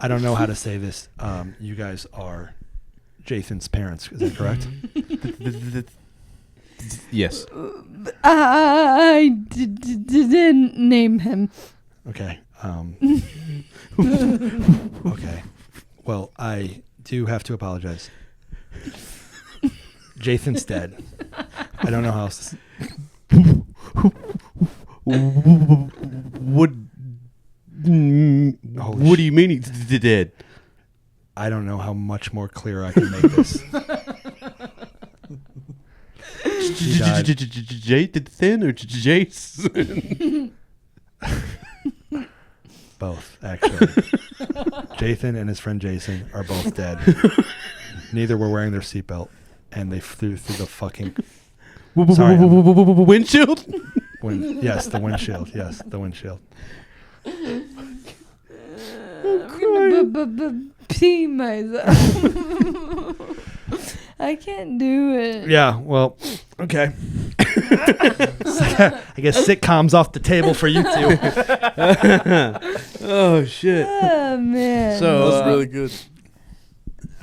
Speaker 3: I don't know how to say this. You guys are Jathan's parents. Is that correct?
Speaker 2: Yes.
Speaker 1: I didn't name him.
Speaker 3: Okay. Okay. Well, I do have to apologize. Jathan's dead. I don't know how else.
Speaker 2: What do you mean he's dead?
Speaker 3: I don't know how much more clear I can make this.
Speaker 2: Jathan or Jason?
Speaker 3: Both, actually. Jathan and his friend Jason are both dead. Neither were wearing their seatbelt, and they flew through the fucking... Sorry,
Speaker 2: windshield?
Speaker 3: Yes, the windshield. Yes, the windshield.
Speaker 1: I'm gonna pee myself. I can't do it.
Speaker 3: Yeah, well, okay. I guess sitcoms off the table for you two.
Speaker 2: Oh, shit.
Speaker 1: Oh, man.
Speaker 2: So,
Speaker 5: That was really good.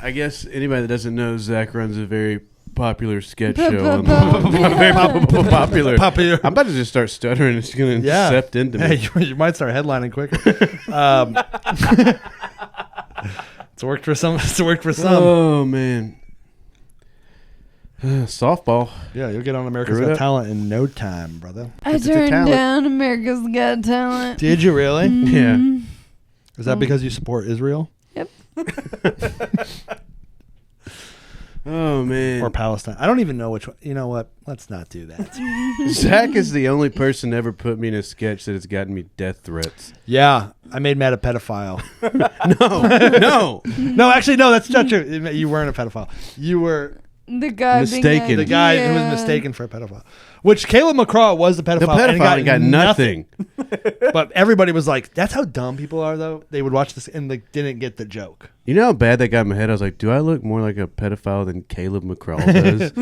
Speaker 2: I guess anybody that doesn't know, Zach runs a very popular sketch show.
Speaker 1: Very
Speaker 2: popular.
Speaker 3: Popular.
Speaker 2: I'm about to just start stuttering. It's going to sept into me.
Speaker 3: Hey, you might start headlining quicker. It's worked for some. It's worked for some.
Speaker 2: Oh, man. Softball.
Speaker 3: Yeah, you'll get on America's
Speaker 2: Screw it
Speaker 3: Got
Speaker 2: up.
Speaker 3: Talent in no time, brother.
Speaker 1: I
Speaker 2: It's a
Speaker 1: turned
Speaker 2: talent.
Speaker 1: down America's Got Talent.
Speaker 3: Did you really?
Speaker 2: Yeah.
Speaker 3: Is that because you support Israel?
Speaker 1: Yep.
Speaker 2: Oh man.
Speaker 3: or Palestine. I don't even know which one. You know what? Let's not do that.
Speaker 2: Zach is the only person to ever put me in a sketch that has gotten me death threats.
Speaker 3: Yeah, I made Matt a pedophile.
Speaker 2: No.
Speaker 3: No, actually, no, that's not true. You weren't a pedophile. You were
Speaker 1: The guy
Speaker 2: Mistaken.
Speaker 3: the guy who was mistaken for a pedophile. Which Caleb McCraw was the pedophile.
Speaker 2: The pedophile
Speaker 3: and
Speaker 2: got nothing.
Speaker 3: But everybody was like, that's how dumb people are, though. They would watch this and like didn't get the joke.
Speaker 2: You know how bad that got in my head? I was like, do I look more like a pedophile than Caleb McCraw does?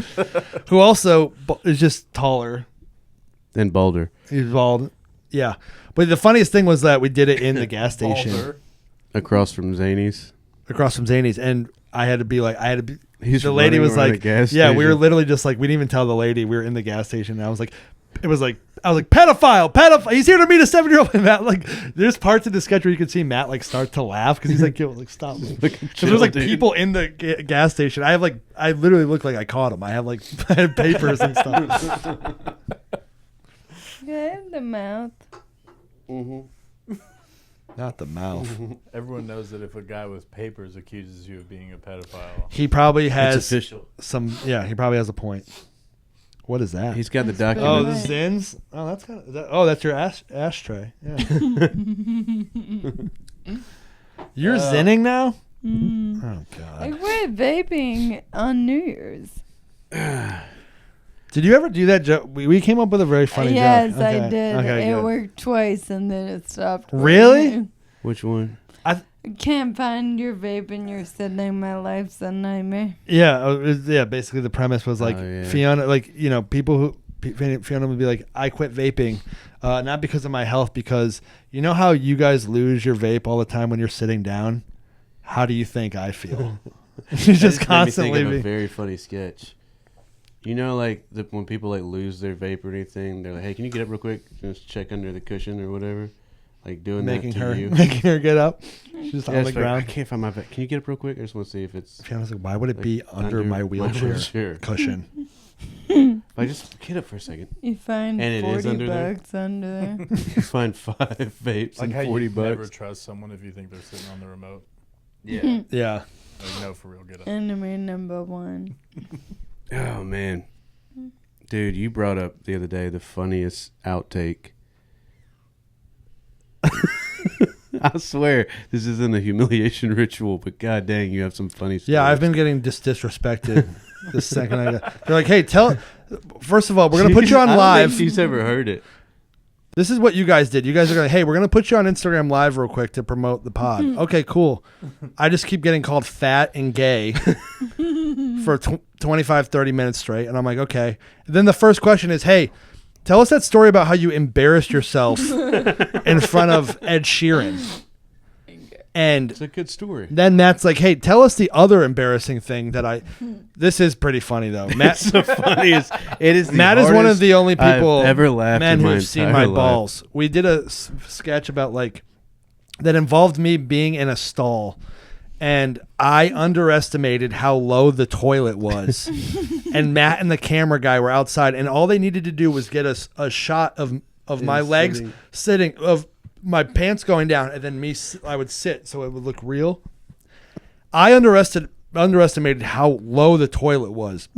Speaker 3: Who also is just taller.
Speaker 2: Than Boulder.
Speaker 3: He's bald. Yeah. But the funniest thing was that we did it in the gas station.
Speaker 5: Balder.
Speaker 2: Across from Zany's.
Speaker 3: Across from Zany's. And I had to be like,
Speaker 2: He's
Speaker 3: the lady
Speaker 2: running
Speaker 3: was
Speaker 2: around
Speaker 3: like,
Speaker 2: a gas
Speaker 3: yeah, we were
Speaker 2: station.
Speaker 3: literally just like, we didn't even tell the lady we were in the gas station. And I was like, pedophile. He's here to meet a 7-year-old. And Matt, like, there's parts of the sketch where you can see Matt like start to laugh because he's like, yo, like stop. Because there's like people in the gas station. I literally look like I caught him. I had papers and stuff.
Speaker 1: Yeah, the mouth.
Speaker 3: Not the mouth.
Speaker 5: Everyone knows that if a guy with papers accuses you of being a pedophile,
Speaker 3: He probably
Speaker 2: It's
Speaker 3: has
Speaker 2: official.
Speaker 3: some. Yeah, he probably has a point. What is that?
Speaker 2: He's got the
Speaker 1: That's
Speaker 3: Oh,
Speaker 2: document.
Speaker 3: this is Zins. Oh, that's kind of. Oh, that's your ashtray. Yeah. You're zinning now. Oh
Speaker 1: I
Speaker 3: God.
Speaker 1: quit vaping on New Year's.
Speaker 3: Did you ever do that joke? We came up with a very funny
Speaker 1: Yes,
Speaker 3: joke.
Speaker 1: I did.
Speaker 3: Okay,
Speaker 1: It
Speaker 3: good.
Speaker 1: worked twice and then it stopped.
Speaker 3: Really?
Speaker 1: working.
Speaker 2: Which one?
Speaker 1: I can't find your vape and you're sitting. My life's a nightmare.
Speaker 3: Yeah, yeah. Basically, the premise was like
Speaker 2: Oh, yeah.
Speaker 3: Fiona, like people who Fiona would be like, I quit vaping, not because of my health, because you know how you guys lose your vape all the time when you're sitting down. How do you think I feel? She's just constantly.
Speaker 2: Made me think of a very funny sketch. You know, like when people like lose their vape or anything, they're like, "Hey, can you get up real quick? Just check under the cushion or whatever." Like doing
Speaker 3: making
Speaker 2: that to
Speaker 3: her
Speaker 2: you.
Speaker 3: making her get up. She's just
Speaker 2: Yeah,
Speaker 3: on the
Speaker 2: it's like, I
Speaker 3: ground.
Speaker 2: can't find my vape. Can you get up real quick? I just want to see if it's.
Speaker 3: Fiona's like, why would it
Speaker 2: like,
Speaker 3: be under my wheelchair cushion?
Speaker 2: I just get up for a second.
Speaker 1: You find
Speaker 2: And it is
Speaker 1: 40
Speaker 2: under there?
Speaker 1: bucks under there.
Speaker 2: You find 5 vapes
Speaker 5: like
Speaker 2: and
Speaker 5: how
Speaker 2: 40
Speaker 5: you never
Speaker 2: bucks.
Speaker 5: trust someone if you think they're sitting on the remote.
Speaker 2: Yeah.
Speaker 3: Yeah.
Speaker 5: Like, no, for real, get up.
Speaker 1: Enemy number one.
Speaker 2: Oh man, dude, you brought up the other day the funniest outtake. I swear this isn't a humiliation ritual, but god dang, you have some funny stuff.
Speaker 3: Yeah, I've been getting disrespected the second I got. They're like, hey, first of all, we're going to put you on
Speaker 2: I don't
Speaker 3: live.
Speaker 2: think she's ever heard it.
Speaker 3: This is what you guys did. You guys are going, hey, we're going to put you on Instagram Live real quick to promote the pod. Okay, cool. I just keep getting called fat and gay for 25, 30 minutes straight. And I'm like, okay. And then the first question is, hey, tell us that story about how you embarrassed yourself in front of Ed Sheeran. And
Speaker 2: It's a good story.
Speaker 3: then Matt's like, hey, tell us the other embarrassing thing that this is pretty funny, though. Matt,
Speaker 2: It's the funniest. It is. The
Speaker 3: Matt is one of
Speaker 2: hardest
Speaker 3: the only people
Speaker 2: I've ever laughed
Speaker 3: men
Speaker 2: in my
Speaker 3: who've seen
Speaker 2: entire
Speaker 3: my
Speaker 2: life.
Speaker 3: balls. We did a sketch about that involved me being in a stall, and I underestimated how low the toilet was. And Matt and the camera guy were outside, and all they needed to do was get a shot of my legs sitting, of my pants going down, and then I would sit so it would look real. I underestimated how low the toilet was.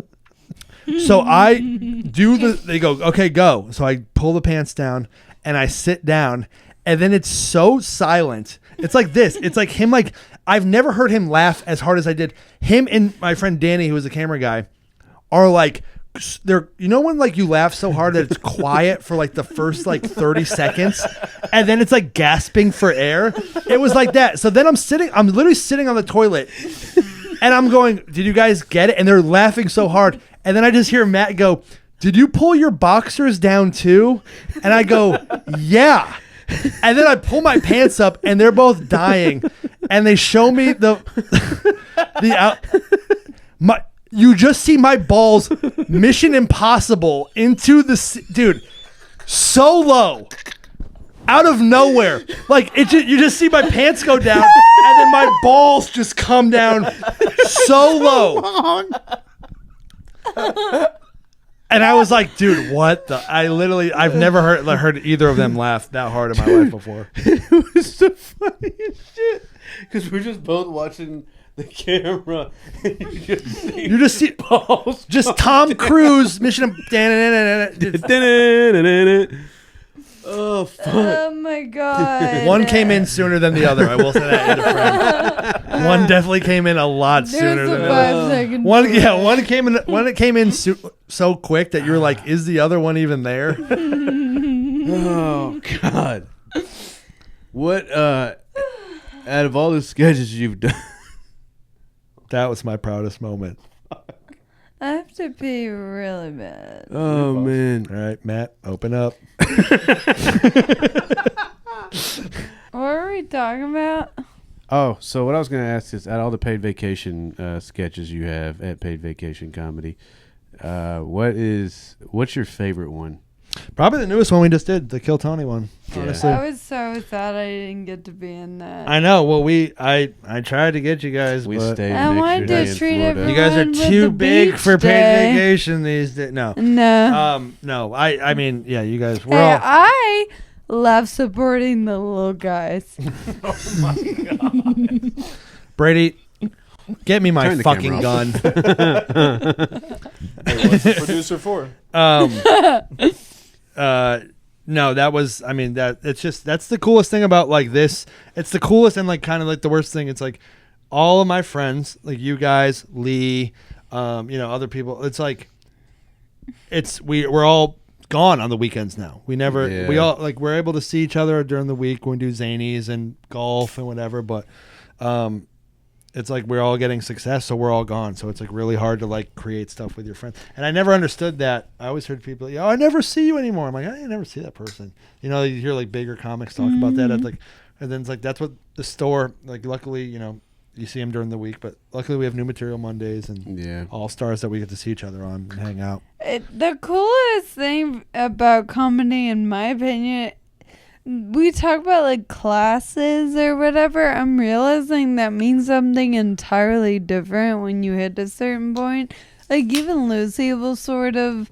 Speaker 3: So they go, okay, go. So I pull the pants down and I sit down, and then it's so silent. It's like this. It's like him, like I've never heard him laugh as hard as I did. Him and my friend Danny, who was the camera guy, are like, you know when like you laugh so hard that it's quiet for like the first like 30 seconds and then it's like gasping for air. It was like that. So then I'm literally sitting on the toilet and I'm going, did you guys get it? And they're laughing so hard. And then I just hear Matt go, did you pull your boxers down too? And I go, yeah. And then I pull my pants up and they're both dying. And they show me you just see my balls Mission Impossible into the dude, so low, out of nowhere. Like you just see my pants go down, and then my balls just come down so low. And I was like, dude, what the? I've never heard either of them laugh that hard in my life before.
Speaker 2: It was the funniest shit because we're just both watching the camera.
Speaker 3: You just see
Speaker 2: balls.
Speaker 3: just Tom Cruise mission.
Speaker 2: Oh fuck!
Speaker 1: Oh my god.
Speaker 3: One came in sooner than the other. I will say that. One definitely came in a lot sooner
Speaker 1: There's
Speaker 3: than
Speaker 1: a
Speaker 3: the other.
Speaker 1: 5-second.
Speaker 3: One, yeah, one came in. One came in so quick that you were like, "Is the other one even there?"
Speaker 2: Oh god! What? Out of all the sketches you've done,
Speaker 3: That was my proudest moment.
Speaker 1: I have to pee really bad.
Speaker 2: oh man!
Speaker 3: All right, Matt, open up.
Speaker 1: What are we talking about?
Speaker 2: Oh, so what I was going to ask is, at all the paid vacation sketches you have at Paid Vacation Comedy, what's your favorite one?
Speaker 3: Probably the newest one we just did, the Kill Tony one.
Speaker 2: Yeah.
Speaker 3: Honestly,
Speaker 1: I was so sad I didn't get to be in that.
Speaker 3: I know. Well, I tried to get you guys,
Speaker 2: We
Speaker 3: but
Speaker 2: stayed
Speaker 1: I
Speaker 2: next
Speaker 1: wanted
Speaker 2: year
Speaker 1: to
Speaker 2: in
Speaker 1: treat
Speaker 2: Florida.
Speaker 3: you guys are
Speaker 1: Everyone with
Speaker 3: too
Speaker 1: the
Speaker 3: big
Speaker 1: beach
Speaker 3: for paid
Speaker 1: day.
Speaker 3: vacation these days. No,
Speaker 1: No.
Speaker 3: no. I mean, yeah, you guys. We're
Speaker 1: Hey,
Speaker 3: all.
Speaker 1: I love supporting the little guys.
Speaker 3: Brady, get me my
Speaker 2: Turn the
Speaker 3: fucking
Speaker 2: camera
Speaker 3: gun.
Speaker 5: Hey, what's the producer for?
Speaker 3: No, that was. I mean, that's the coolest thing about like this. It's the coolest and like kind of like the worst thing. It's like all of my friends, like you guys, Lee, other people. It's like we're all gone on the weekends now. We all like we're able to see each other during the week when we do zanies and golf and whatever, but it's like we're all getting success, so we're all gone. So it's like really hard to like create stuff with your friends. And I never understood that. I always heard people, I never see you anymore. I'm like, I never see that person. You hear like bigger comics talk about that. It's like, and then it's like that's what the store. Like, luckily, you see them during the week, but luckily we have new material Mondays and all stars that we get to see each other on and hang out.
Speaker 1: The coolest thing about comedy, in my opinion, we talk about like classes or whatever. I'm realizing that means something entirely different when you hit a certain point. Like even Lucy will sort of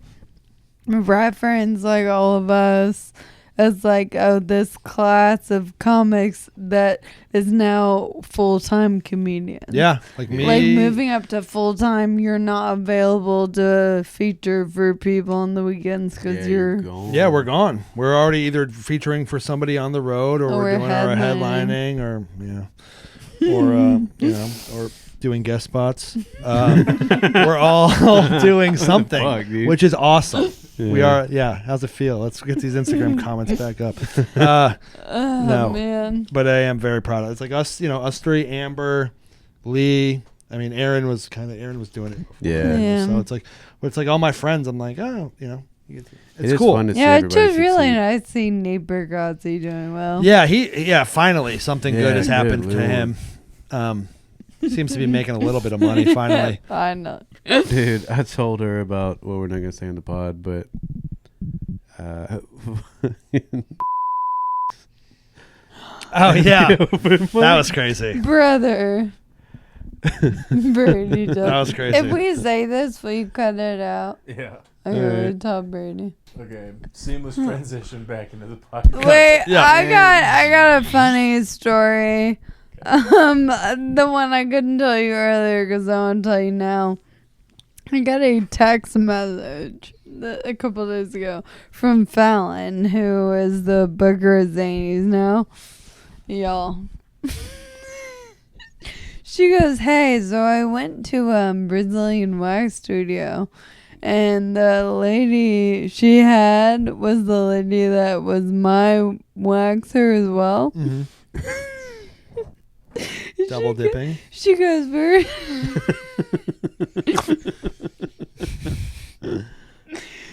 Speaker 1: reference like all of us as like, oh, this class of comics that is now full-time comedians.
Speaker 3: Yeah, like me.
Speaker 1: Like moving up to full-time, you're not available to feature for people on the weekends because you're
Speaker 2: gone.
Speaker 3: Yeah, we're gone. We're already either featuring for somebody on the road, or we're doing our headlining, or doing guest spots. We're all doing something,
Speaker 2: Fuck, dude.
Speaker 3: which is awesome.
Speaker 2: Yeah.
Speaker 3: We are. Yeah. How's it feel? Let's get these Instagram comments back up. No,
Speaker 1: man.
Speaker 3: but I am very proud of it. It's like us, us three, Amber, Lee. I mean, Aaron was doing it before.
Speaker 2: Yeah.
Speaker 3: So it's like all my friends. I'm like, oh, it's
Speaker 2: It
Speaker 3: cool.
Speaker 2: is fun to see
Speaker 1: Yeah, it's
Speaker 2: everybody
Speaker 1: just really
Speaker 2: succeed.
Speaker 1: nice seeing Nate Bargatze doing well.
Speaker 3: Yeah, finally something good has
Speaker 2: Yeah,
Speaker 3: happened
Speaker 2: good
Speaker 3: to him. Seems to be making a little bit of money finally.
Speaker 1: I know.
Speaker 2: Dude, I told her about what we're not going to say on the pod, but
Speaker 3: Oh yeah, that was crazy.
Speaker 1: Brother. Brady does.
Speaker 3: That was crazy.
Speaker 1: If we say this, will you cut it out?
Speaker 5: Yeah.
Speaker 1: Okay,
Speaker 2: Alright.
Speaker 1: tell Brady.
Speaker 5: Okay. Seamless transition back into the podcast.
Speaker 1: Wait,
Speaker 3: Yeah.
Speaker 1: I got a funny story. The one I couldn't tell you earlier because I want to tell you now. I got a text message a couple days ago from Fallon, who is the booker of Zanies now. Y'all. She goes, hey, so I went to Brazilian wax studio, and the lady she had was the lady that was my waxer as well.
Speaker 3: Mm-hmm. Double dipping.
Speaker 1: She goes,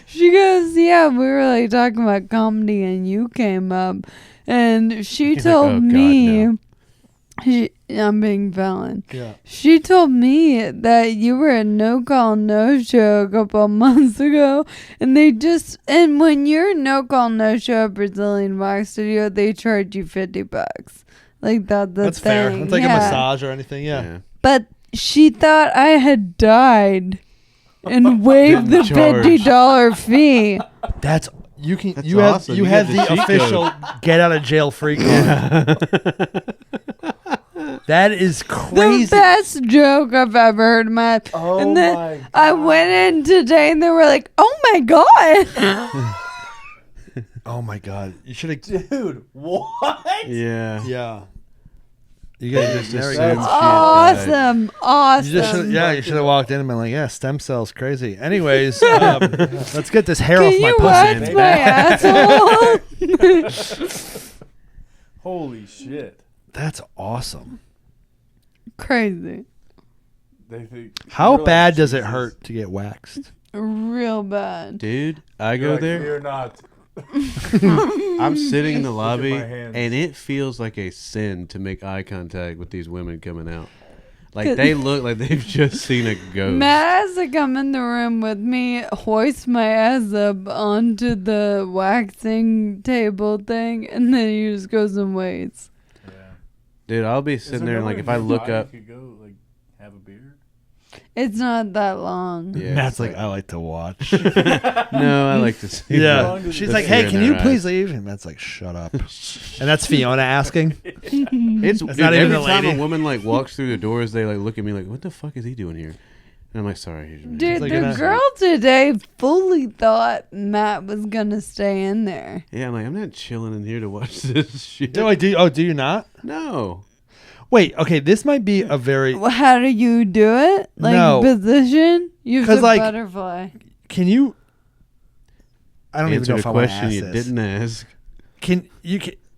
Speaker 1: she goes, yeah, we were like talking about comedy and you came up, and she told
Speaker 2: "Oh, God,
Speaker 1: me,
Speaker 2: no."
Speaker 1: I'm being Fallon.
Speaker 3: Yeah.
Speaker 1: She told me that you were a no call no show a couple of months ago, and when you're no call no show at Brazilian Wax Studio, they charge you $50. Like that's thing.
Speaker 3: Fair. It's like a massage or anything. Yeah.
Speaker 1: But she thought I had died and waived the
Speaker 2: Didn't charge.
Speaker 1: $50 fee.
Speaker 3: That's
Speaker 2: That's
Speaker 3: you
Speaker 2: awesome.
Speaker 3: you
Speaker 2: You
Speaker 3: have
Speaker 2: got
Speaker 3: the
Speaker 2: the cheat
Speaker 3: official get out of jail free card. That is crazy.
Speaker 1: The best joke I've ever heard in my life.
Speaker 5: Oh
Speaker 1: and then
Speaker 5: my God.
Speaker 1: I went in today and they were like, "Oh my god."
Speaker 3: Oh my god! You should have.
Speaker 5: Dude, what?
Speaker 2: Yeah.
Speaker 3: Yeah. You guys just
Speaker 2: That's
Speaker 3: assumed.
Speaker 1: Awesome. Awesome.
Speaker 3: You should have walked in and been like, "Yeah, stem cells, crazy." Anyways, let's get this hair
Speaker 1: Can
Speaker 3: off my
Speaker 1: you
Speaker 3: pussy.
Speaker 1: wax my asshole?
Speaker 5: Holy shit.
Speaker 3: That's awesome.
Speaker 1: Crazy.
Speaker 5: They think,
Speaker 3: How
Speaker 5: you're like,
Speaker 3: bad does it
Speaker 5: Jesus.
Speaker 3: hurt to get waxed?
Speaker 1: Real bad.
Speaker 2: Dude, I
Speaker 5: You're
Speaker 2: go
Speaker 5: like,
Speaker 2: there.
Speaker 5: Fear not.
Speaker 2: I'm sitting in the lobby,
Speaker 5: my hands.
Speaker 2: and it feels like a sin to make eye contact with these women coming out. Like, they look like they've just seen a ghost.
Speaker 1: Matt has to come in the room with me, hoist my ass up onto the waxing table thing, and then he just goes and waits.
Speaker 5: Yeah.
Speaker 2: Dude, I'll be sitting there, and like, if I look up,
Speaker 5: you could go like have a beer.
Speaker 1: It's not that long.
Speaker 2: yeah,
Speaker 3: Matt's
Speaker 2: it's
Speaker 3: like, I like to watch.
Speaker 2: no, I like to see.
Speaker 3: Yeah.
Speaker 5: does
Speaker 3: She's
Speaker 5: it
Speaker 3: like,
Speaker 2: fear
Speaker 3: hey,
Speaker 2: in
Speaker 3: can
Speaker 2: their
Speaker 3: you
Speaker 2: eyes.
Speaker 3: please leave? And Matt's like, shut up. And that's Fiona asking.
Speaker 2: It's
Speaker 3: That's
Speaker 2: dude,
Speaker 3: not even
Speaker 2: every
Speaker 3: a
Speaker 2: time
Speaker 3: lady.
Speaker 2: a woman like walks through the doors, they like look at me like, "What the fuck is he doing here?" And I'm like, "Sorry." Here's your
Speaker 1: Dude,
Speaker 3: like
Speaker 1: the
Speaker 3: an-
Speaker 1: girl today fully thought Matt was gonna stay in there.
Speaker 2: Yeah, I'm like, I'm not chilling in here to watch this shit.
Speaker 3: Do you not?
Speaker 2: No.
Speaker 3: Wait, okay, this might be a very.
Speaker 1: Well, how do you do it? Like
Speaker 3: No.
Speaker 1: position? You have
Speaker 3: 'Cause,
Speaker 1: to
Speaker 3: like,
Speaker 1: butterfly.
Speaker 3: Can you? I don't even
Speaker 2: Answer
Speaker 3: know
Speaker 2: the
Speaker 3: if I want to
Speaker 2: question
Speaker 3: ask
Speaker 2: you
Speaker 3: this.
Speaker 2: didn't ask.
Speaker 3: Can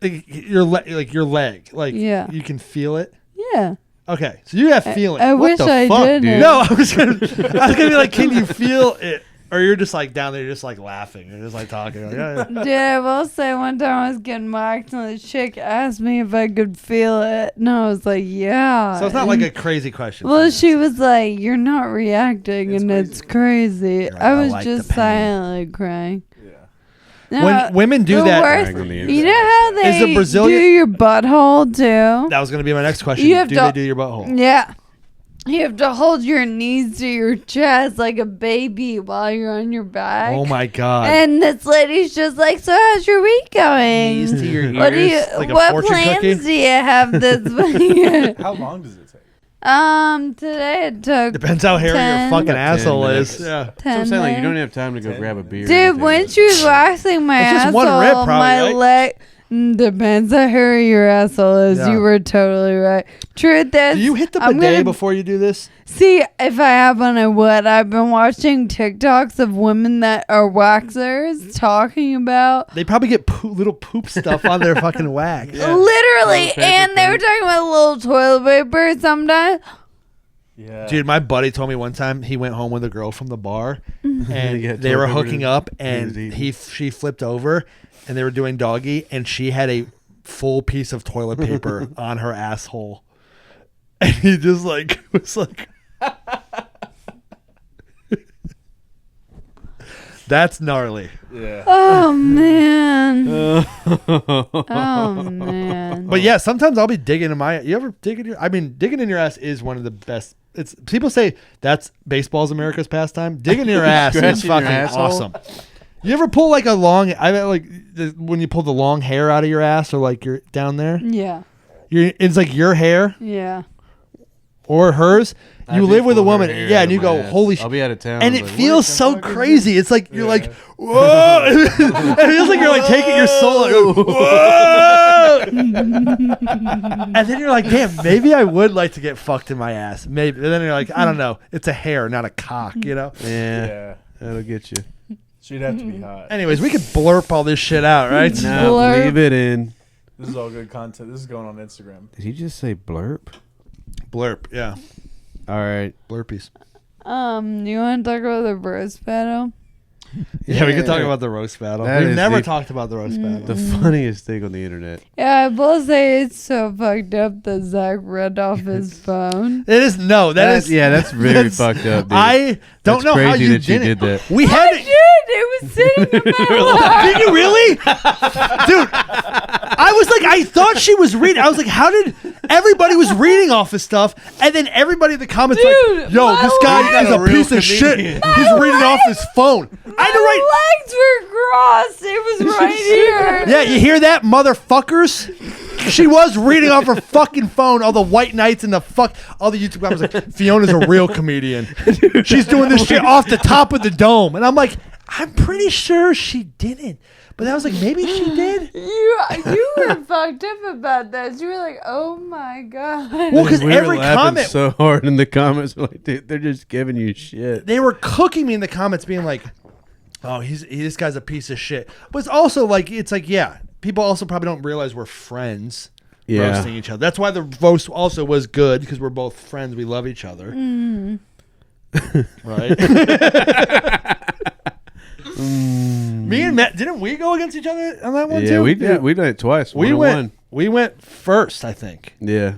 Speaker 3: your leg, like
Speaker 1: Yeah.
Speaker 3: you can feel it?
Speaker 1: Yeah.
Speaker 3: Okay, so you have feeling.
Speaker 1: I
Speaker 2: What
Speaker 1: wish
Speaker 2: the
Speaker 1: I
Speaker 2: fuck,
Speaker 1: did.
Speaker 2: dude?
Speaker 3: No, I was gonna be like, can you feel it? Or you're just like down there, just like laughing, you're just like talking. Like, yeah, yeah.
Speaker 1: Dude, I will say one time I was getting mocked and the chick asked me if I could feel it. And I was like, yeah.
Speaker 3: So it's not like a crazy question.
Speaker 1: Well, she was like, "You're not reacting," and it's crazy.
Speaker 3: You're like,
Speaker 1: I
Speaker 3: "I
Speaker 1: was
Speaker 3: like
Speaker 1: just
Speaker 3: the pain."
Speaker 1: silently crying.
Speaker 5: Yeah.
Speaker 1: No,
Speaker 3: When women do
Speaker 1: the
Speaker 3: that,
Speaker 1: worst-
Speaker 2: Crying on the
Speaker 1: you
Speaker 2: inside.
Speaker 1: know how
Speaker 3: Is
Speaker 1: they
Speaker 3: the Brazilian-
Speaker 1: do your butthole too?
Speaker 3: that was going to be my next question.
Speaker 1: You have
Speaker 3: Do
Speaker 1: to-
Speaker 3: they do your butthole?
Speaker 1: Yeah. You have to hold your knees to your chest like a baby while you're on your back.
Speaker 3: Oh my god!
Speaker 1: And this lady's just like, "So how's your week going?
Speaker 3: Knees to your
Speaker 1: What do you?
Speaker 3: ears, like a
Speaker 1: what
Speaker 3: fortune
Speaker 1: plans
Speaker 3: cookie?
Speaker 1: do you have this week?"
Speaker 5: How long does it take?
Speaker 1: Today it took
Speaker 3: Depends how hairy
Speaker 1: 10.
Speaker 3: your fucking
Speaker 2: About 10
Speaker 3: asshole
Speaker 2: minutes.
Speaker 3: is. Yeah.
Speaker 2: So
Speaker 1: 10
Speaker 2: I'm saying, like, you don't
Speaker 1: minutes.
Speaker 2: have time to go
Speaker 5: 10
Speaker 2: grab a beer. or
Speaker 1: Dude,
Speaker 2: anything.
Speaker 1: when she was waxing my
Speaker 3: It's just
Speaker 1: asshole,
Speaker 3: one rip, probably,
Speaker 1: my
Speaker 3: right?
Speaker 1: leg depends how hairy your asshole is.
Speaker 3: Yeah.
Speaker 1: You were totally right. Truth is,
Speaker 3: Do you hit the
Speaker 1: I'm
Speaker 3: bidet
Speaker 1: gonna-
Speaker 3: before you do this?
Speaker 1: See, if I have one, I would. I've been watching TikToks of women that are waxers talking about
Speaker 3: They probably get little poop stuff on their fucking wax.
Speaker 1: literally,
Speaker 2: Toilet paper
Speaker 1: and they were
Speaker 2: too.
Speaker 1: talking about a little toilet paper sometimes.
Speaker 5: Yeah.
Speaker 3: Dude, my buddy told me one time he went home with a girl from the bar,
Speaker 1: Mm-hmm.
Speaker 3: and
Speaker 2: Yeah,
Speaker 3: they were
Speaker 2: toilet paper
Speaker 3: hooking
Speaker 2: to-
Speaker 3: up,
Speaker 2: he
Speaker 3: and
Speaker 2: was eating.
Speaker 3: she flipped over, and they were doing doggy, and she had a full piece of toilet paper on her asshole, and he just like was like, "That's gnarly."
Speaker 5: Yeah.
Speaker 1: Oh man. Oh man.
Speaker 3: But yeah, sometimes I'll be digging in my. You ever dig in your? I mean, digging in your ass is one of the best. It's people say that's baseball's America's pastime. Digging in your ass is
Speaker 2: Scratching your
Speaker 3: fucking
Speaker 2: asshole?
Speaker 3: awesome. You ever pull like a long? I bet like when you pull the long hair out of your ass, or like you're down there.
Speaker 1: Yeah.
Speaker 3: It's like your hair
Speaker 1: Yeah.
Speaker 3: or hers.
Speaker 2: I
Speaker 3: You
Speaker 2: do
Speaker 3: live with a
Speaker 2: pull her
Speaker 3: woman,
Speaker 2: hair
Speaker 3: yeah,
Speaker 2: out
Speaker 3: and
Speaker 2: of
Speaker 3: you
Speaker 2: my
Speaker 3: go,
Speaker 2: ass.
Speaker 3: "Holy
Speaker 2: I'll
Speaker 3: shit!"
Speaker 2: be out of town.
Speaker 3: And
Speaker 2: I was
Speaker 3: it
Speaker 2: like,
Speaker 3: feels
Speaker 2: what the
Speaker 3: so
Speaker 2: fuck is
Speaker 3: crazy. It's like you're
Speaker 5: Yeah.
Speaker 3: like, whoa! It feels like you're like taking your soul, like, whoa! And then you're like, damn, maybe I would like to get fucked in my ass. Maybe. And then you're like, I don't know. It's a hair, not a cock, you know?
Speaker 2: this? Yeah,
Speaker 5: Yeah.
Speaker 2: that'll get you.
Speaker 5: She'd have to be hot.
Speaker 3: Anyways, we could blurp all this shit out, right?
Speaker 2: No,
Speaker 1: Blurp.
Speaker 2: leave it in.
Speaker 5: This is all good content. This is going on Instagram.
Speaker 2: Did he just say blurp?
Speaker 3: Blurp, yeah.
Speaker 2: All right.
Speaker 3: Blurpies.
Speaker 1: You want to talk about the roast battle?
Speaker 3: Yeah, we could talk
Speaker 2: Yeah.
Speaker 3: about the roast battle.
Speaker 2: That
Speaker 3: We've
Speaker 2: is
Speaker 3: never
Speaker 2: the-
Speaker 3: talked about the roast battle.
Speaker 2: The funniest thing on the internet.
Speaker 1: Yeah, I will say it's so fucked up that Zach read off his phone.
Speaker 3: It is, no, that's
Speaker 2: that's very
Speaker 3: that's-
Speaker 2: fucked up, dude.
Speaker 3: I don't
Speaker 2: That's
Speaker 3: know how
Speaker 2: crazy
Speaker 3: you
Speaker 2: that you
Speaker 3: did it.
Speaker 2: did that.
Speaker 3: We
Speaker 1: I
Speaker 3: had
Speaker 1: did! It was sitting in my lap.
Speaker 3: Did you really? Dude, I was like, I thought she was reading. I was like, how did everybody was reading off his stuff? And then everybody in the comments
Speaker 1: Dude,
Speaker 3: like, yo,
Speaker 1: my
Speaker 3: this guy
Speaker 1: legs-
Speaker 3: is a piece of shit. He's reading off his phone. I had to
Speaker 1: My
Speaker 3: write.
Speaker 1: legs were crossed. It was right here.
Speaker 3: Yeah, you hear that, motherfuckers? She was reading off her fucking phone all the white knights and all the YouTube comments like, Fiona's a real comedian. She's doing this shit off the top of the dome. And I'm like, I'm pretty sure she didn't. But I was like, maybe she did.
Speaker 1: You were fucked up about that. You were like, oh my God.
Speaker 3: Well, because
Speaker 2: We were
Speaker 3: every
Speaker 2: laughing
Speaker 3: comment,
Speaker 2: so hard in the comments, like, dude, they're just giving you shit.
Speaker 3: they were cooking me in the comments being like, oh, this guy's a piece of shit. But it's also like, yeah, people also probably don't realize we're friends roasting each other. That's why the roast also was good, because we're both friends. We love each other. Right? Me and Matt, didn't we go against each other on that one too?
Speaker 2: Yeah, we did. We did it twice.
Speaker 3: We
Speaker 2: 1-1.
Speaker 3: went first, I think.
Speaker 2: Yeah.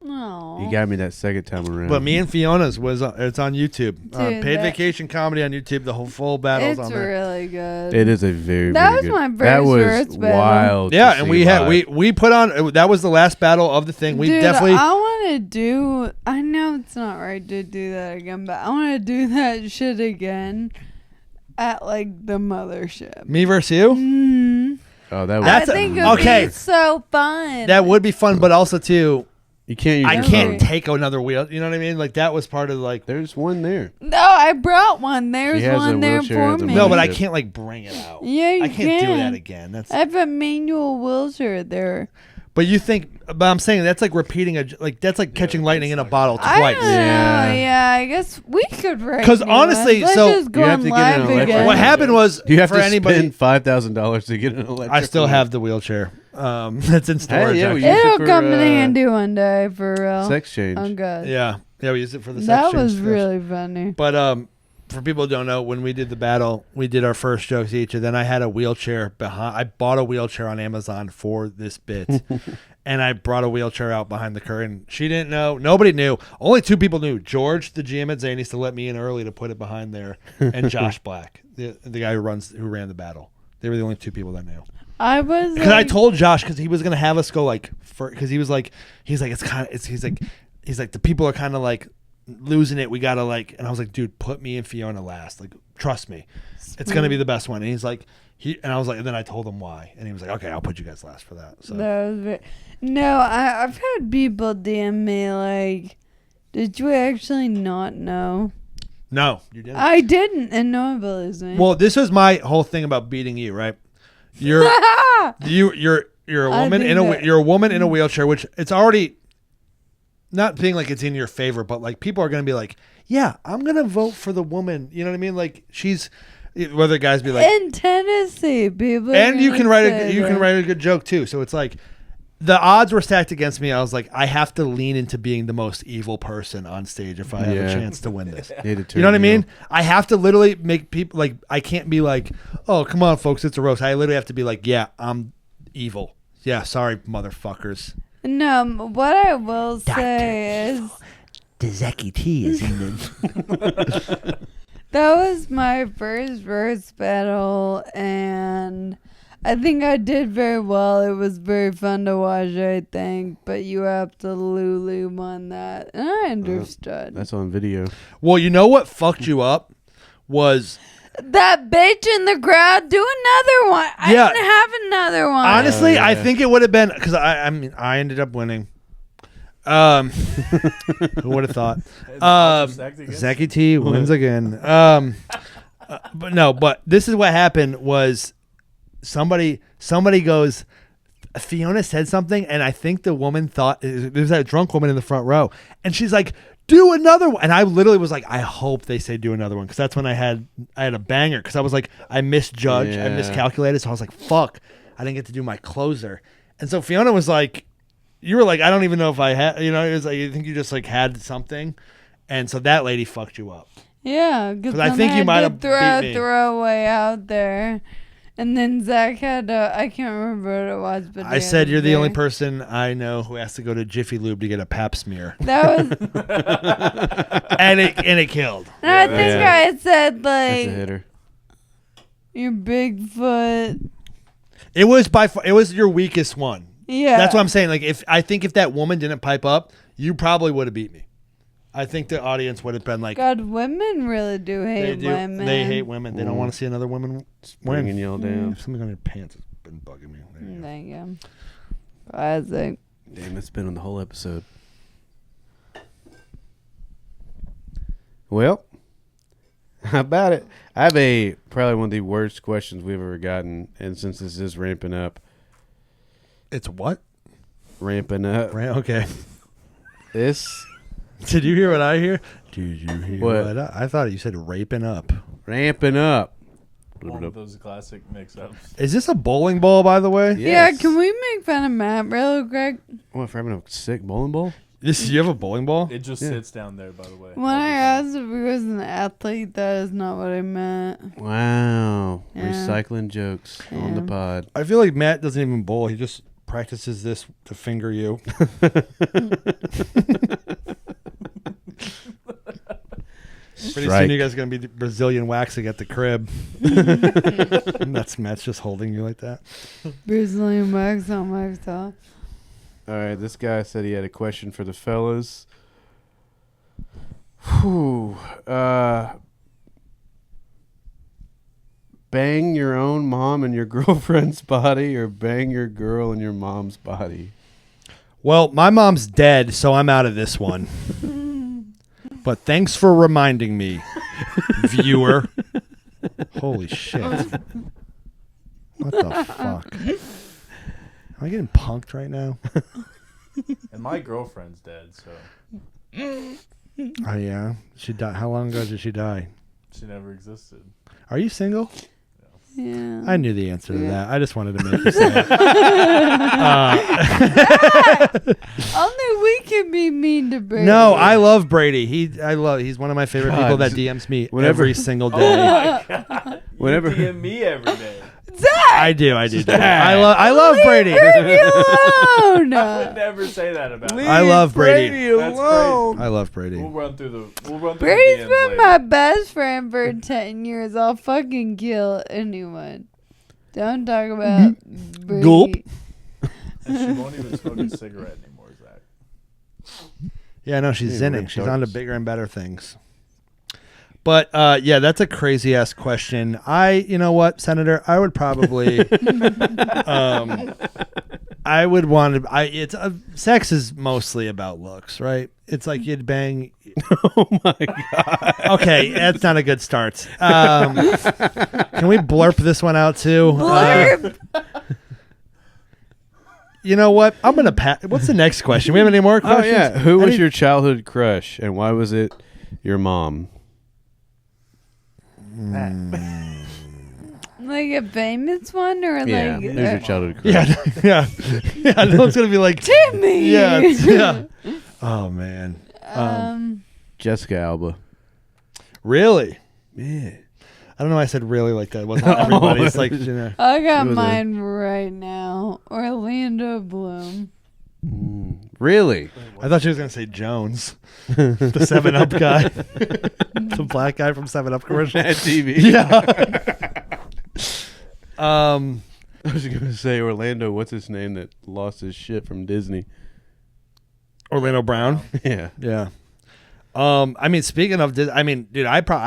Speaker 1: Oh.
Speaker 2: You got me that second time around.
Speaker 3: But me and Fiona's it's on YouTube.
Speaker 1: Dude,
Speaker 3: Paid Vacation Comedy on YouTube. The whole full battle's
Speaker 1: It's
Speaker 3: on there.
Speaker 1: really good.
Speaker 2: it is a very,
Speaker 1: That
Speaker 2: very
Speaker 1: was
Speaker 2: good.
Speaker 1: my
Speaker 2: That
Speaker 1: first
Speaker 2: was
Speaker 1: roast battle.
Speaker 2: wild. to
Speaker 3: Yeah, and
Speaker 2: see
Speaker 3: we had
Speaker 2: live.
Speaker 3: we put on that was the last battle of the thing. We
Speaker 1: Dude,
Speaker 3: definitely
Speaker 1: I want to do. I know it's not right to do that again, but I want to do that shit again at like the mothership.
Speaker 3: me versus you.
Speaker 2: Oh, that was.
Speaker 3: That's
Speaker 1: I think it'd
Speaker 3: okay.
Speaker 1: be so fun.
Speaker 3: That would be fun, but also too,
Speaker 2: you can't use
Speaker 3: I
Speaker 2: your
Speaker 3: can't
Speaker 2: phone.
Speaker 3: take another wheel. You know what I mean? Like that was part of like.
Speaker 2: There's one there.
Speaker 1: No, I brought one. There's
Speaker 2: She has
Speaker 1: one
Speaker 2: a
Speaker 1: there
Speaker 2: wheelchair
Speaker 1: for
Speaker 2: at the
Speaker 1: me.
Speaker 3: No, but I
Speaker 2: Shit.
Speaker 3: can't like bring it out.
Speaker 1: Yeah, you
Speaker 3: I can't do
Speaker 1: can.
Speaker 3: that again. That's.
Speaker 1: I have a manual wheelchair there.
Speaker 3: But you think? But I'm saying that's like repeating that's like catching lightning in a bottle
Speaker 1: I
Speaker 3: twice.
Speaker 1: don't know. Yeah, I guess we could write.
Speaker 3: 'Cause
Speaker 1: new
Speaker 3: honestly,
Speaker 1: ones. Let's
Speaker 3: so
Speaker 1: just go
Speaker 2: you have
Speaker 1: on
Speaker 2: to get
Speaker 1: live
Speaker 2: an electric
Speaker 1: again.
Speaker 3: What happened was
Speaker 2: You have
Speaker 3: for
Speaker 2: to
Speaker 3: anybody.
Speaker 2: spend $5,000 to get an electric.
Speaker 3: I still
Speaker 2: one.
Speaker 3: have the wheelchair. That's in storage.
Speaker 2: Hey, yeah, we
Speaker 3: actually.
Speaker 2: used it
Speaker 1: It'll
Speaker 2: for,
Speaker 1: come in handy one day for real.
Speaker 2: sex change.
Speaker 1: Oh god.
Speaker 3: Yeah, we used it for the sex
Speaker 1: That
Speaker 3: change
Speaker 1: was
Speaker 3: stuff.
Speaker 1: really funny.
Speaker 3: But for people who don't know, when we did the battle, we did our first jokes each, and then I had a wheelchair behind. I bought a wheelchair on Amazon for this bit, and I brought a wheelchair out behind the curtain. She didn't know. Nobody knew. Only two people knew. George, the GM at Zanies, to let me in early to put it behind there, and Josh Black, the guy who ran the battle. They were the only two people that knew.
Speaker 1: I was
Speaker 3: Because I told Josh, because he was gonna have us go like, because he's like he's like the people are kind of like losing it. We gotta like, and I was like, dude, put me and Fiona last. Like, trust me, it's gonna be the best one. And he's like, and I was like, and then I told him why, and he was like, okay, I'll put you guys last for that. So
Speaker 1: That was no, I've had people DM me like, did you actually not know?
Speaker 3: no, you didn't.
Speaker 1: I didn't, and no one believes me.
Speaker 3: Well, this was my whole thing about beating you, right? You're a
Speaker 1: I
Speaker 3: woman
Speaker 1: think that-
Speaker 3: you're a woman in a wheelchair, which it's already not being like it's in your favor, but like people are gonna be like, yeah, I'm gonna vote for the woman. You know what I mean? Like she's whether guys be like,
Speaker 1: in Tennessee, people. are
Speaker 3: and you
Speaker 1: gonna
Speaker 3: can write
Speaker 1: say that.
Speaker 3: write a good joke too. So it's like the odds were stacked against me. I was like, I have to lean into being the most evil person on stage if I have a chance to win this.
Speaker 2: Need to turn
Speaker 3: You know what I
Speaker 2: you
Speaker 3: mean? I have to literally make people like, I can't be like, oh, come on, folks, it's a roast. I literally have to be like, yeah, I'm evil. Yeah, sorry, motherfuckers.
Speaker 1: No, what I will say is
Speaker 3: The Zeki T is in the.
Speaker 1: that was my first roast battle, and I think I did very well. It was very fun to watch, I think, but you absolutely won that, and I understood.
Speaker 2: That's on video.
Speaker 3: Well, you know what fucked you up was
Speaker 1: That bitch in the crowd, do another one. I
Speaker 3: Yeah.
Speaker 1: didn't have another one.
Speaker 3: honestly, I
Speaker 2: yeah.
Speaker 3: think it would have been because I mean I ended up winning. Who would have thought? Zeki T wins again. But this is what happened was somebody goes, Fiona said something, and I think the woman thought there was that drunk woman in the front row, and she's like, do another one. And I literally was like, I hope they say do another one, because that's when I had a banger, because I was like, I misjudged, I
Speaker 2: Yeah.
Speaker 3: miscalculated, so I was like, fuck, I didn't get to do my closer. And so Fiona was like, you were like, I don't even know if I had, it was like, you think you just like had something, and so that lady fucked you up.
Speaker 1: Yeah, because
Speaker 3: I think you might have
Speaker 1: throw
Speaker 3: beat me.
Speaker 1: a throwaway out there, and then Zach had I can't remember what it was, but
Speaker 3: I said you're the
Speaker 1: there.
Speaker 3: only person I know who has to go to Jiffy Lube to get a pap smear,
Speaker 1: That was,
Speaker 3: and it killed.
Speaker 1: and I think
Speaker 2: Yeah.
Speaker 1: I said
Speaker 2: That's a
Speaker 1: like
Speaker 2: hitter.
Speaker 1: your Bigfoot.
Speaker 3: It was your weakest one.
Speaker 1: Yeah,
Speaker 3: That's what I'm saying. Like if that woman didn't pipe up, you probably would have beat me. I think the audience would have been like,
Speaker 1: God, women really do hate women.
Speaker 3: They hate women. They don't want to see another woman
Speaker 2: Bringing
Speaker 3: win.
Speaker 2: y'all down.
Speaker 3: Something on your pants has been bugging me. There you go.
Speaker 1: Thank you. Classic.
Speaker 2: Damn, it's been on the whole episode. Well, how about it? I have probably one of the worst questions we've ever gotten, and since this is ramping up.
Speaker 3: It's what?
Speaker 2: Ramping up.
Speaker 3: Okay.
Speaker 2: This.
Speaker 3: Did you hear what I hear? Did you hear
Speaker 2: What?
Speaker 3: I thought you said raping up.
Speaker 2: Ramping up.
Speaker 5: One of those classic mix-ups.
Speaker 3: Is this a bowling ball, by the way?
Speaker 1: Yeah,
Speaker 2: Yes.
Speaker 1: can we make fun of Matt real quick?
Speaker 2: What, for having a sick bowling ball?
Speaker 3: You have a bowling ball?
Speaker 5: It just
Speaker 2: Yeah.
Speaker 5: sits down there, by the way.
Speaker 1: When I asked if he was an athlete, that is not what I meant.
Speaker 2: Wow.
Speaker 1: Yeah.
Speaker 2: Recycling jokes on the
Speaker 1: Yeah.
Speaker 2: pod.
Speaker 3: I feel like Matt doesn't even bowl. He just practices this to finger you. Pretty soon you guys are going to be Brazilian waxing at the crib. And that's Matt's just holding you like that.
Speaker 1: Brazilian wax on my top.
Speaker 2: All right, this guy said he had a question for the fellas. Whew. Bang your own mom in your girlfriend's body or bang your girl in your mom's body?
Speaker 3: Well, my mom's dead, so I'm out of this one. But thanks for reminding me, viewer. Holy shit. What the fuck? Am I getting punked right now?
Speaker 5: And my girlfriend's dead, so
Speaker 3: Oh, yeah? She died. How long ago did she die?
Speaker 5: she never existed.
Speaker 3: Are you single?
Speaker 1: Yeah.
Speaker 3: I knew the answer to that. I just wanted to make you say it.
Speaker 1: Only we can be mean to Brady.
Speaker 3: No, I love Brady. He's one of my favorite people that DMs me every single day.
Speaker 5: Oh my god!
Speaker 2: Whenever-
Speaker 5: You DM me every day.
Speaker 1: Zach!
Speaker 3: I do. I love Brady.
Speaker 1: Leave Brady alone.
Speaker 5: I would never say that about me.
Speaker 3: I love Brady.
Speaker 5: That's crazy.
Speaker 3: I love Brady.
Speaker 5: We'll run through the
Speaker 1: Brady's
Speaker 5: DMs
Speaker 1: been
Speaker 5: later.
Speaker 1: my best friend for 10 years. I'll fucking kill anyone. Don't talk about Brady.
Speaker 3: Gulp.
Speaker 5: And she won't even smoke a cigarette anymore, Zach.
Speaker 3: Yeah, no, she's
Speaker 2: Yeah,
Speaker 3: zinning.
Speaker 2: rip
Speaker 3: She's on to
Speaker 2: darts.
Speaker 3: bigger and better things. But yeah, that's a crazy ass question. You know what, Senator? I would probably, I would want to. Sex is mostly about looks, right? It's like you'd bang.
Speaker 2: Oh my god.
Speaker 3: Okay, that's not a good start. Can we blurp this one out too?
Speaker 1: Blurb.
Speaker 3: You know what? I'm gonna pass. What's the next question? We have any more
Speaker 2: Oh
Speaker 3: questions?
Speaker 2: yeah. Who was
Speaker 3: Any-
Speaker 2: your childhood crush and why was it your mom?
Speaker 1: Like a famous one or
Speaker 2: Yeah.
Speaker 1: like
Speaker 2: Who's your childhood crush?
Speaker 3: Yeah, yeah. No one's gonna be like
Speaker 1: Timmy.
Speaker 3: Yeah, yeah. Oh man.
Speaker 2: Jessica Alba.
Speaker 3: Really?
Speaker 2: Yeah.
Speaker 3: I don't know why I said really like that. It wasn't everybody. It's like, you know.
Speaker 1: I got
Speaker 2: Who was it?
Speaker 1: mine right now. Orlando Bloom.
Speaker 2: Really?
Speaker 3: I thought she was gonna say Jones, the 7-Up guy, the black guy from 7-Up commercial.
Speaker 2: At TV.
Speaker 3: Yeah.
Speaker 2: I was gonna say Orlando. What's his name that lost his shit from Disney?
Speaker 3: Orlando Brown.
Speaker 2: Yeah.
Speaker 3: Yeah. I mean, speaking of, dude, I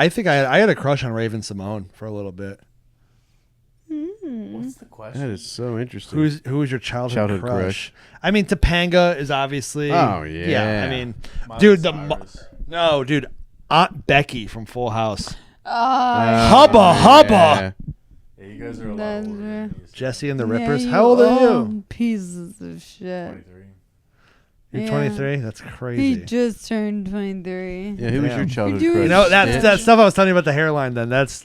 Speaker 3: think I had a crush on Raven Simone for a little bit.
Speaker 5: What's the question?
Speaker 2: That is so interesting.
Speaker 3: Who was your childhood
Speaker 2: Childhood
Speaker 3: crush? I mean, Topanga is obviously.
Speaker 2: Oh, yeah.
Speaker 3: Yeah. I mean,
Speaker 5: Miley
Speaker 3: dude,
Speaker 5: Cyrus.
Speaker 3: Aunt Becky from Full House.
Speaker 1: Oh,
Speaker 3: Hubba.
Speaker 5: Yeah, you guys are a lot
Speaker 1: That's
Speaker 5: older than me.
Speaker 3: Jesse and the
Speaker 1: yeah,
Speaker 3: Rippers.
Speaker 1: you
Speaker 3: How old are you?
Speaker 1: old Pieces of shit.
Speaker 5: 23.
Speaker 3: You're
Speaker 1: Yeah.
Speaker 3: 23. That's
Speaker 1: He
Speaker 3: crazy.
Speaker 1: just turned 23.
Speaker 2: Yeah, who was your
Speaker 3: Damn.
Speaker 2: childhood
Speaker 1: You're
Speaker 2: crush?
Speaker 1: doing-
Speaker 3: You know, that's
Speaker 2: Yeah.
Speaker 3: that stuff I was telling you about the hairline. Then that's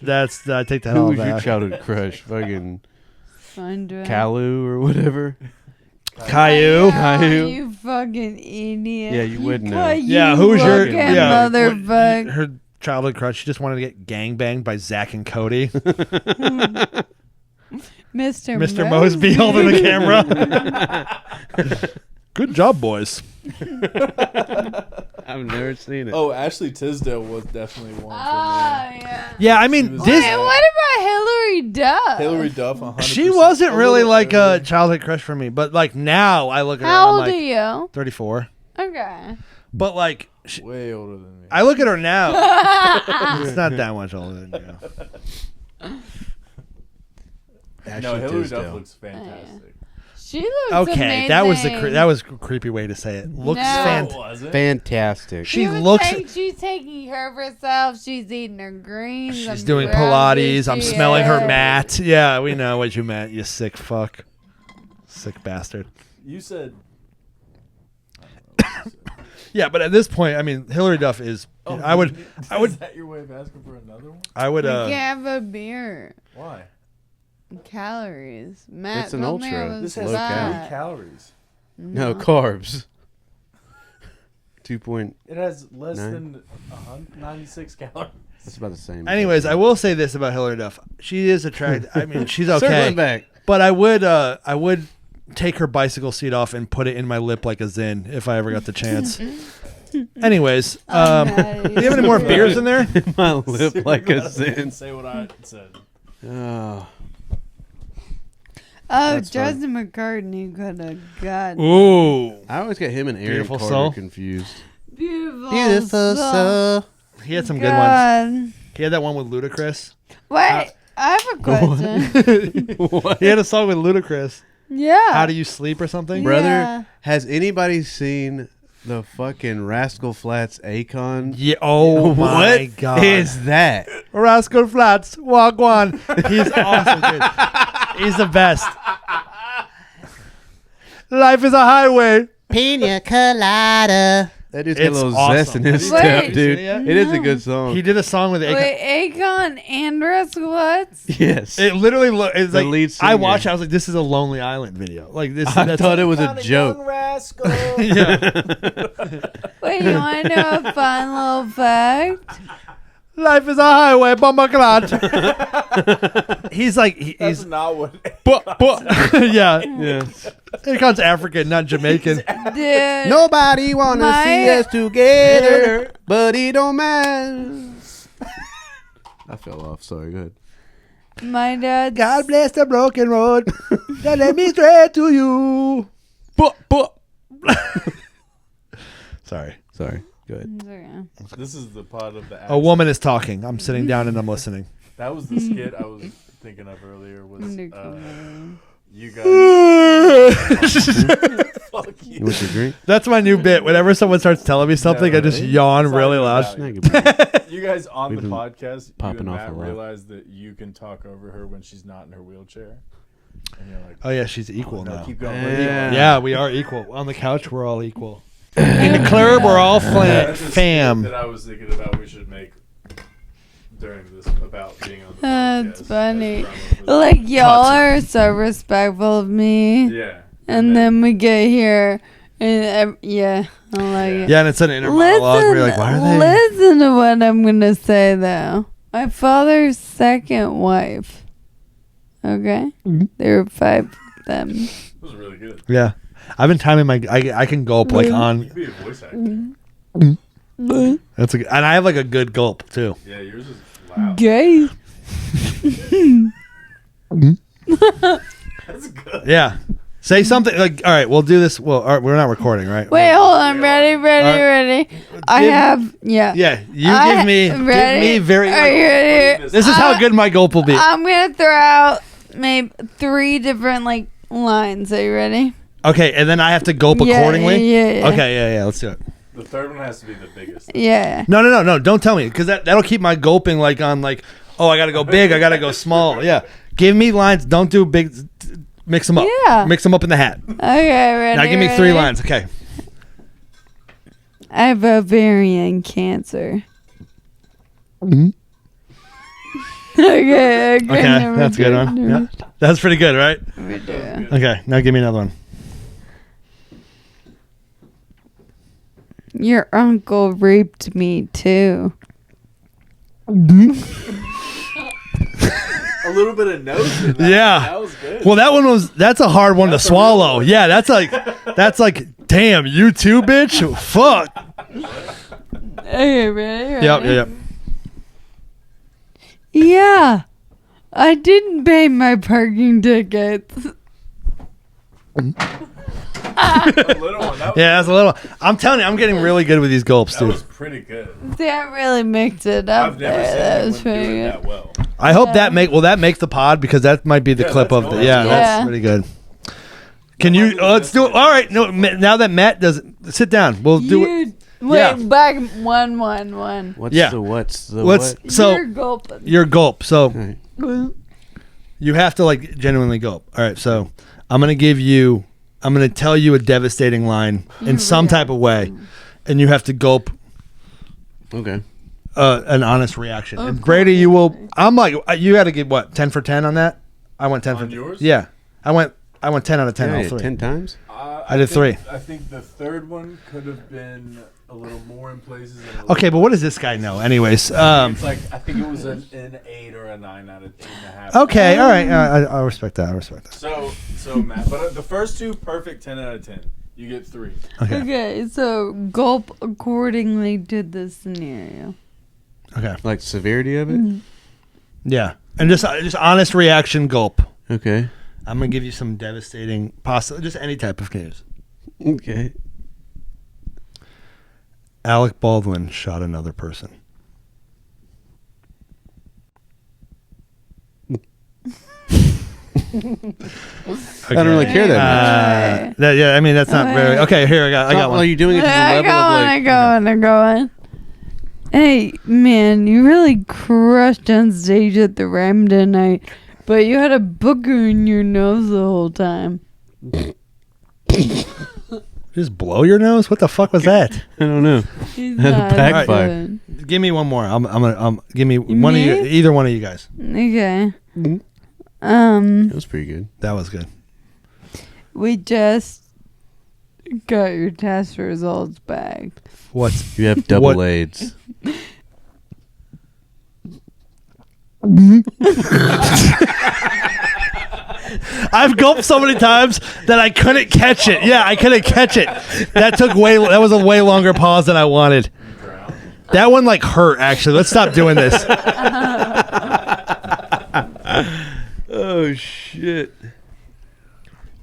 Speaker 3: I take that
Speaker 2: Who
Speaker 3: all
Speaker 2: was your
Speaker 3: back.
Speaker 2: childhood crush? Fucking
Speaker 1: Andre.
Speaker 2: Kalu or whatever.
Speaker 3: Caillou.
Speaker 2: Caillou.
Speaker 1: You fucking idiot.
Speaker 2: Yeah, you would know.
Speaker 1: Caillou
Speaker 3: Yeah, who was your
Speaker 1: looking
Speaker 3: yeah,
Speaker 1: motherfucker?
Speaker 3: her childhood crush? She just wanted to get gangbanged by Zach and Cody.
Speaker 1: Mr.
Speaker 3: Mr. Mosby holding the camera. Good job, boys.
Speaker 2: I've never seen it.
Speaker 5: Oh, Ashley Tisdale was definitely one for
Speaker 1: yeah.
Speaker 3: Yeah, I mean,
Speaker 5: She was-
Speaker 3: this.
Speaker 1: Wait, what about Hillary Duff?
Speaker 5: me. Hillary Duff, 100%.
Speaker 3: She wasn't really
Speaker 5: little
Speaker 3: like a
Speaker 5: earlier.
Speaker 3: childhood crush for me, but like now I look at her,
Speaker 1: How
Speaker 3: I'm
Speaker 1: old
Speaker 3: like
Speaker 1: are you?
Speaker 3: 34.
Speaker 1: Okay.
Speaker 3: But like,
Speaker 5: way older than me.
Speaker 3: I look at her now. It's not that much older than you.
Speaker 5: No, Hillary Duff looks fantastic.
Speaker 1: She looks
Speaker 3: Okay,
Speaker 1: amazing.
Speaker 3: that was a creepy way to say it. Looks
Speaker 1: No.
Speaker 2: Fantastic.
Speaker 3: She
Speaker 1: would
Speaker 3: looks.
Speaker 1: say she's taking care of herself. She's eating her greens.
Speaker 3: She's
Speaker 1: I'm
Speaker 3: doing
Speaker 1: proud that
Speaker 3: Pilates. I'm
Speaker 1: she
Speaker 3: smelling her
Speaker 1: is.
Speaker 3: mat. Yeah, we know what you meant. You sick fuck. Sick bastard.
Speaker 5: You said.
Speaker 3: Yeah, but at this point, I mean, Hillary Duff is. I would.
Speaker 5: Is that your way of asking for another one?
Speaker 3: I would.
Speaker 1: We can't have a beer.
Speaker 5: Why?
Speaker 1: Calories. Matt
Speaker 2: It's an
Speaker 1: told me I
Speaker 2: ultra.
Speaker 1: was
Speaker 5: This has
Speaker 2: Low cal.
Speaker 5: 3 calories.
Speaker 2: No carbs. 2 point.
Speaker 5: It has less
Speaker 2: Nine.
Speaker 5: than 196 calories.
Speaker 2: That's about the same.
Speaker 3: Anyways, I will say this about Hillary Duff. She is attractive. I mean, she's okay.
Speaker 2: Circling back.
Speaker 3: But I would take her bicycle seat off and put it in my lip like a Zin if I ever got the chance. Anyways, do you have any more beers in there?
Speaker 2: My lip like a
Speaker 5: Didn't
Speaker 2: sin.
Speaker 5: say what I said.
Speaker 2: Oh.
Speaker 1: Oh,
Speaker 2: That's fun.
Speaker 1: Justin McCartney could have got
Speaker 3: Ooh.
Speaker 2: I always get him and Aaron
Speaker 3: Beautiful
Speaker 2: Carter
Speaker 3: soul.
Speaker 2: confused.
Speaker 1: beautiful.
Speaker 2: soul.
Speaker 3: He had some good ones.
Speaker 1: God.
Speaker 3: He had that one with Ludacris.
Speaker 1: Wait, I have a question.
Speaker 2: What?
Speaker 3: He had a song with Ludacris.
Speaker 1: Yeah.
Speaker 3: How do you sleep or something?
Speaker 2: Brother,
Speaker 1: Yeah.
Speaker 2: has anybody seen the fucking Rascal Flats Akon?
Speaker 3: Yeah. Oh my
Speaker 2: What
Speaker 3: god.
Speaker 2: is that?
Speaker 3: Rascal Flats, Wagwan. He's awesome, dude. He's the best. Life is a highway.
Speaker 2: Pina colada. That dude's got a
Speaker 3: It's
Speaker 2: little
Speaker 3: awesome.
Speaker 2: zest in his
Speaker 1: Wait.
Speaker 2: step, dude.
Speaker 3: Yeah.
Speaker 2: It is a
Speaker 1: No.
Speaker 2: good song.
Speaker 3: He did a song with Akon.
Speaker 1: Wait, Akon and Rascal Flats?
Speaker 2: Yes.
Speaker 3: It literally it's
Speaker 2: The
Speaker 3: like
Speaker 2: lead
Speaker 3: I
Speaker 2: singer.
Speaker 3: watched it, I was like, this is a Lonely Island video. Like this
Speaker 2: I
Speaker 3: that's
Speaker 2: thought it was a
Speaker 5: Found
Speaker 2: joke.
Speaker 5: young rascal.
Speaker 3: yeah.
Speaker 1: Wait, you want to know a fun little fact?
Speaker 3: Life is a highway, bomba clot. He's like
Speaker 5: That's
Speaker 3: he's
Speaker 5: not what.
Speaker 3: yeah.
Speaker 2: Yeah.
Speaker 3: Akon's African, not Jamaican.
Speaker 1: Dude.
Speaker 2: Nobody wanna
Speaker 1: My-
Speaker 2: see us together, but it don't matter. I fell off. Sorry. Go ahead.
Speaker 1: My dad.
Speaker 3: God bless the broken road that led me straight to you. Sorry.
Speaker 2: Sorry. Go ahead.
Speaker 5: This is the part of the.
Speaker 3: A woman is talking. I'm sitting down and I'm listening.
Speaker 5: That was the skit I was thinking of earlier. Was you guys? Fuck
Speaker 2: You
Speaker 5: you.
Speaker 2: want your drink?
Speaker 3: That's my new bit. Whenever someone starts telling me something,
Speaker 5: No,
Speaker 3: I just
Speaker 5: it's
Speaker 3: yawn
Speaker 5: not
Speaker 3: really
Speaker 5: even
Speaker 3: loud.
Speaker 5: about
Speaker 2: Thank you, brother.
Speaker 5: You guys on
Speaker 2: We've
Speaker 5: the
Speaker 2: been
Speaker 5: podcast, you
Speaker 2: popping
Speaker 5: and
Speaker 2: off
Speaker 5: Matt
Speaker 2: a lot.
Speaker 5: realize that you can talk over her when she's not in her wheelchair, and you're like,
Speaker 3: Oh yeah, she's equal
Speaker 5: no,
Speaker 3: now.
Speaker 5: keep going.
Speaker 2: Yeah.
Speaker 3: Yeah, we are equal. On the couch, we're all equal. In the club, we're all
Speaker 5: That's a skit
Speaker 3: fam.
Speaker 5: that I was thinking about. We should make during this about being on the
Speaker 1: That's
Speaker 5: podcast.
Speaker 1: funny.
Speaker 5: As a promo for
Speaker 1: Like, y'all are so respectful of me.
Speaker 5: yeah.
Speaker 1: And then we get here. And yeah, I like it.
Speaker 3: Yeah, and it's an inner monologue where you're like, why are they?
Speaker 1: Listen to what I'm going to say, though. My father's second wife. Okay? There were 5 of them.
Speaker 5: It was really good.
Speaker 3: Yeah, I've been timing my. I can gulp like
Speaker 5: You
Speaker 3: on.
Speaker 5: could be a voice actor.
Speaker 3: That's a good, and I have like a good gulp too.
Speaker 5: Yeah, yours is loud.
Speaker 1: Gay.
Speaker 5: That's good.
Speaker 3: Yeah, say something like. All right, we'll do this. Well, all right, we're not recording, right?
Speaker 1: Wait, hold on. Ready. I have, yeah.
Speaker 3: Yeah, you give me very.
Speaker 1: Are you ready?
Speaker 3: This is how good my gulp will be.
Speaker 1: I'm going to throw out maybe 3 different, like, lines. Are you ready?
Speaker 3: Okay, and then I have to gulp
Speaker 1: Yeah,
Speaker 3: accordingly.
Speaker 1: yeah.
Speaker 3: Okay, yeah. Let's do it.
Speaker 5: The third one has to be the biggest.
Speaker 1: Yeah.
Speaker 3: No. Don't tell me because that'll keep my gulping like on like. Oh, I gotta go big. I gotta go small. Yeah, give me lines. Don't do big. Mix them up.
Speaker 1: Yeah.
Speaker 3: Mix them up in the hat.
Speaker 1: Okay, ready?
Speaker 3: Now give me 3
Speaker 1: ready?
Speaker 3: lines. Okay.
Speaker 1: I have ovarian cancer. Okay,
Speaker 3: Okay,
Speaker 1: never
Speaker 3: that's a good
Speaker 1: do,
Speaker 3: one.
Speaker 1: never
Speaker 3: Yeah. That's pretty good, right?
Speaker 1: do.
Speaker 3: Okay, now give me another one.
Speaker 1: Your uncle raped me too.
Speaker 5: A little bit of nose in that.
Speaker 3: Yeah.
Speaker 5: That was good.
Speaker 3: Well, that's a hard one to swallow. Yeah, that's like, damn, you too, bitch. Fuck.
Speaker 1: Okay, ready?
Speaker 3: Yep.
Speaker 1: Yeah, I didn't pay my parking tickets.
Speaker 5: A little one. That was,
Speaker 3: Yeah, that's a little. I'm telling you, I'm getting really good with these gulps,
Speaker 5: that
Speaker 3: dude.
Speaker 5: was pretty good.
Speaker 1: That really mixed it up
Speaker 5: I've never
Speaker 1: there.
Speaker 5: seen
Speaker 1: That was
Speaker 5: anyone do
Speaker 1: pretty
Speaker 5: it
Speaker 1: good.
Speaker 5: that well.
Speaker 3: I hope that makes the pod because that might be the
Speaker 5: Yeah,
Speaker 3: clip
Speaker 5: that's
Speaker 3: of the.
Speaker 5: awesome.
Speaker 3: Yeah,
Speaker 1: Yeah.
Speaker 3: that's pretty good. Can you? Let's do it. All right. No, now that Matt does it, sit down. We'll do it.
Speaker 1: Wait,
Speaker 3: Yeah.
Speaker 1: back one.
Speaker 2: What's
Speaker 3: Yeah.
Speaker 2: what's the
Speaker 3: Let's.
Speaker 2: what?
Speaker 3: So
Speaker 1: You're gulping.
Speaker 3: your gulp. So
Speaker 2: Right.
Speaker 3: you have to like genuinely gulp. All right. So I'm gonna tell you a devastating line in some type of way, and you have to gulp
Speaker 2: Okay.
Speaker 3: an honest reaction. And Grady, you will. I'm like, you had to give what 10 for 10 on that. I went 10
Speaker 5: On
Speaker 3: for
Speaker 5: yours?
Speaker 3: Yeah, I went 10 out of 10 all
Speaker 2: Yeah,
Speaker 3: three.
Speaker 2: 10 times.
Speaker 3: I did 3.
Speaker 5: I think the third one could have been a little more in places. And a little
Speaker 3: Okay, but what does this guy know? Anyways,
Speaker 5: It's like I think it was an 8 or a 9 out of 8.5.
Speaker 3: okay, all right. I respect that.
Speaker 5: So Matt, but the first 2 perfect 10 out of 10. You get 3.
Speaker 1: Okay, so gulp accordingly to the scenario.
Speaker 3: Okay.
Speaker 2: Like severity of it.
Speaker 3: Yeah, and just honest reaction gulp.
Speaker 2: Okay.
Speaker 3: I'm gonna give you some devastating, just any type of news.
Speaker 2: Okay.
Speaker 3: Alec Baldwin shot another person.
Speaker 2: I don't really care that much.
Speaker 3: I mean that's not very. Okay, here I got
Speaker 2: Well,
Speaker 3: one.
Speaker 2: you're doing it to the
Speaker 1: I
Speaker 2: level
Speaker 1: got
Speaker 2: of
Speaker 1: one.
Speaker 2: like.
Speaker 1: I got one. Hey, man, you really crushed on stage at the RAMPIN night, but you had a booger in your nose the whole time.
Speaker 3: Just blow your nose? What the fuck was that?
Speaker 2: I don't know.
Speaker 1: He's
Speaker 2: Had a
Speaker 1: not
Speaker 2: backfire.
Speaker 1: good.
Speaker 3: Give me one more. I'm gonna give me one
Speaker 1: Me?
Speaker 3: of you, either one of you guys.
Speaker 1: Okay.
Speaker 2: That was pretty good.
Speaker 3: That was good.
Speaker 1: We just got your test results back.
Speaker 3: What's
Speaker 2: You have double
Speaker 3: What-
Speaker 2: AIDS.
Speaker 3: I've gulped so many times that I couldn't catch it. Yeah, I couldn't catch it. That was a way longer pause than I wanted. That one like hurt actually. Let's stop doing this.
Speaker 2: Oh shit.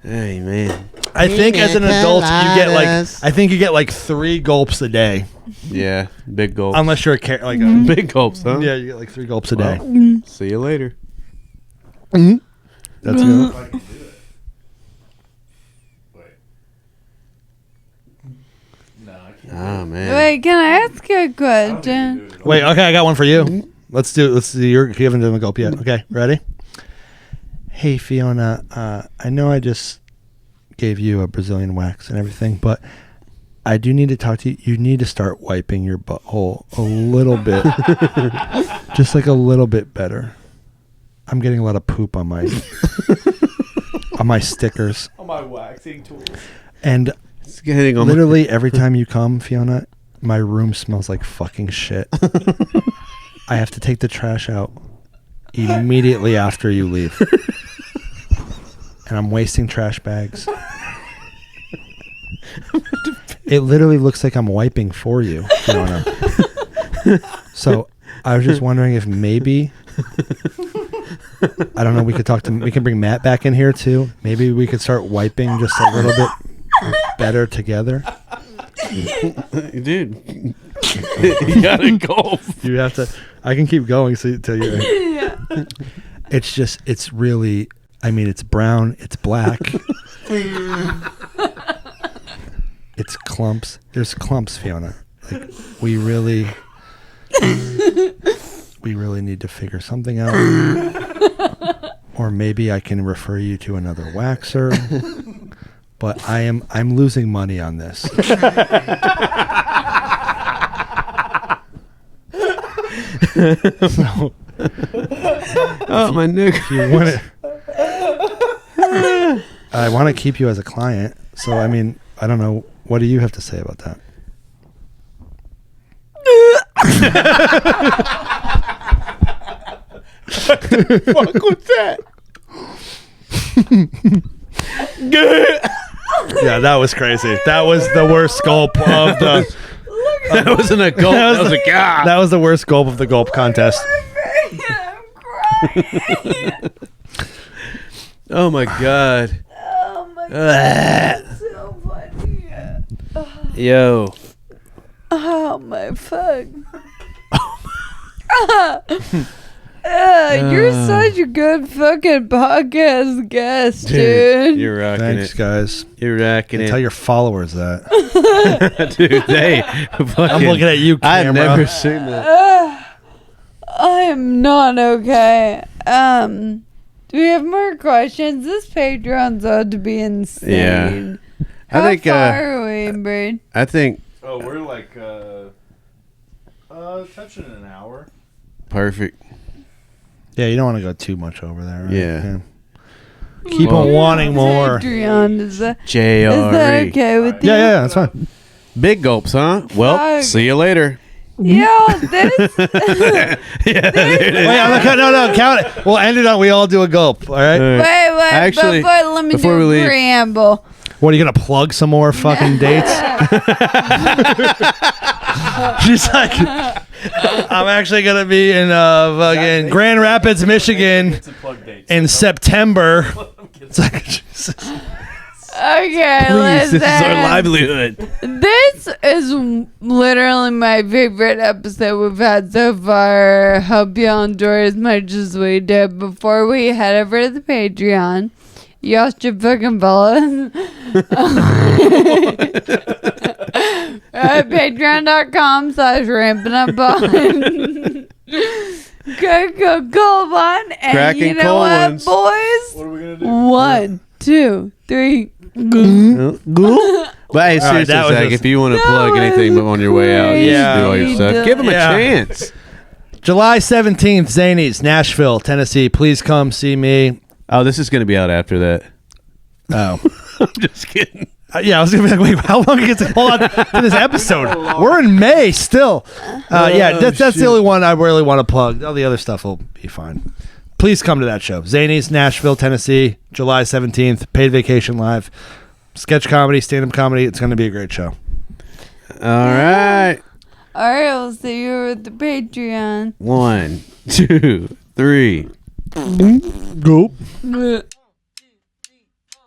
Speaker 2: Hey man.
Speaker 3: I think as an adult you get like 3 gulps a day.
Speaker 2: Yeah, big gulp.
Speaker 3: Unless you're like a,
Speaker 2: Big gulps, huh?
Speaker 3: yeah, you get like 3 gulps a day.
Speaker 2: Well, see you later.
Speaker 3: That's good.
Speaker 5: If I can do it. Wait. No, I can't.
Speaker 2: Oh man.
Speaker 1: Wait, can I ask you a
Speaker 5: I don't think I can
Speaker 1: question?
Speaker 5: do it at all.
Speaker 3: Wait, okay, I got one for you. Let's do you haven't done a gulp yet. Okay, ready? Hey Fiona, I know I just gave you a Brazilian wax and everything, but I do need to talk to you. You need to start wiping your butthole a little bit. Just like a little bit better. I'm getting a lot of poop on my stickers.
Speaker 5: On my waxing tools.
Speaker 3: And
Speaker 2: It's getting on my-
Speaker 3: literally every time you come, Fiona, my room smells like fucking shit. I have to take the trash out immediately after you leave. And I'm wasting trash bags. It literally looks like I'm wiping for you, Fiona. So I was just wondering if maybe, I don't know, we can bring Matt back in here too. Maybe we could start wiping just a little bit better together.
Speaker 2: Dude. You gotta go.
Speaker 3: You have to. I can keep going till you're.
Speaker 1: Yeah.
Speaker 3: It's really. I mean, it's brown. It's black. It's clumps. There's clumps, Fiona. Like we really need to figure something out. Or maybe I can refer you to another waxer. But I'm losing money on this. So,
Speaker 2: Oh my neck.
Speaker 3: if you want it, I want to keep you as a client. So I mean, I don't know. What do you have to say about that?
Speaker 2: Fuck with that.
Speaker 3: Yeah, that was crazy. That was the worst gulp of the.
Speaker 2: That wasn't a gulp. That was a god.
Speaker 3: That was the worst gulp of the gulp contest.
Speaker 1: I'm crying.
Speaker 2: Oh my god.
Speaker 1: Oh my god. That's so funny.
Speaker 2: Yo.
Speaker 1: Oh my fuck. You're such a good fucking podcast guest, dude.
Speaker 2: You're rocking
Speaker 3: Thanks,
Speaker 2: it.
Speaker 3: guys.
Speaker 2: You're rocking
Speaker 3: Tell
Speaker 2: it.
Speaker 3: your followers that.
Speaker 2: Dude, they fucking,
Speaker 3: I'm looking at you, camera.
Speaker 2: I've never seen that.
Speaker 1: I am not okay. Do we have more questions? This Patreon's ought to be insane.
Speaker 2: Yeah.
Speaker 1: How
Speaker 2: I think,
Speaker 1: far are we, Bird?
Speaker 2: I think
Speaker 5: Oh, we're like touching an hour.
Speaker 2: perfect.
Speaker 3: Yeah, you don't want to go too much over there, right?
Speaker 2: Yeah.
Speaker 3: Keep on wanting more.
Speaker 1: Patreon, is that
Speaker 2: JRE.
Speaker 1: okay with you?
Speaker 3: Yeah, that's fine.
Speaker 2: Big gulps, huh? Well,
Speaker 1: Fuck.
Speaker 2: see you later.
Speaker 1: Yo, this.
Speaker 2: Yeah, there it is.
Speaker 3: Wait, no, count it. We'll end it on we all do a gulp, all right?
Speaker 1: Wait,
Speaker 2: Actually,
Speaker 1: let me
Speaker 2: before
Speaker 1: do
Speaker 2: we
Speaker 1: a
Speaker 2: leave-
Speaker 1: preamble.
Speaker 3: What, are you going to plug some more fucking dates? She's like, I'm actually going to be in fucking Grand Rapids, Michigan
Speaker 5: It's a plug date.
Speaker 3: in September. It's like, Jesus.
Speaker 1: Okay,
Speaker 2: Please,
Speaker 1: listen.
Speaker 2: this is our livelihood.
Speaker 1: This is literally my favorite episode we've had so far. Hope y'all enjoy as much as we did. Before we head over to the Patreon, y'all should fucking follow us. Patreon.com/rampinupon. Go Gulp on. And
Speaker 2: Cracking
Speaker 1: you know
Speaker 2: cold
Speaker 1: what,
Speaker 2: ones.
Speaker 1: boys?
Speaker 5: What are we gonna do?
Speaker 1: 1, 2, 3.
Speaker 2: But hey, seriously,
Speaker 3: that was
Speaker 2: Zach,
Speaker 3: just-
Speaker 2: if you want to plug anything but on your way out, you
Speaker 3: Yeah.
Speaker 2: just do all your stuff. Give them a
Speaker 3: Yeah.
Speaker 2: chance.
Speaker 3: July 17th, Zanies, Nashville, Tennessee. Please come see me.
Speaker 2: Oh, this is going to be out after that.
Speaker 3: Oh.
Speaker 2: I'm just kidding.
Speaker 3: Yeah, I was gonna be like, wait, how long it to hold on to this episode? We're in May still. Yeah, that's the only one I really want to plug. All the other stuff will be fine. Please come to that show. Zanies, Nashville, Tennessee, July 17th. Paid Vacation Live. Sketch comedy, stand-up comedy. It's going to be a great show.
Speaker 2: All right.
Speaker 1: All right, I'll see you at the Patreon.
Speaker 2: 1, 2, 3.
Speaker 3: Go.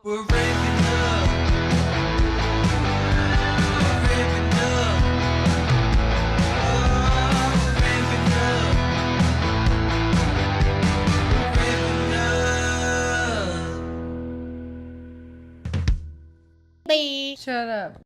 Speaker 4: We're ramping up. Ramping up. Ramping up. Ramping up.
Speaker 1: Shut up.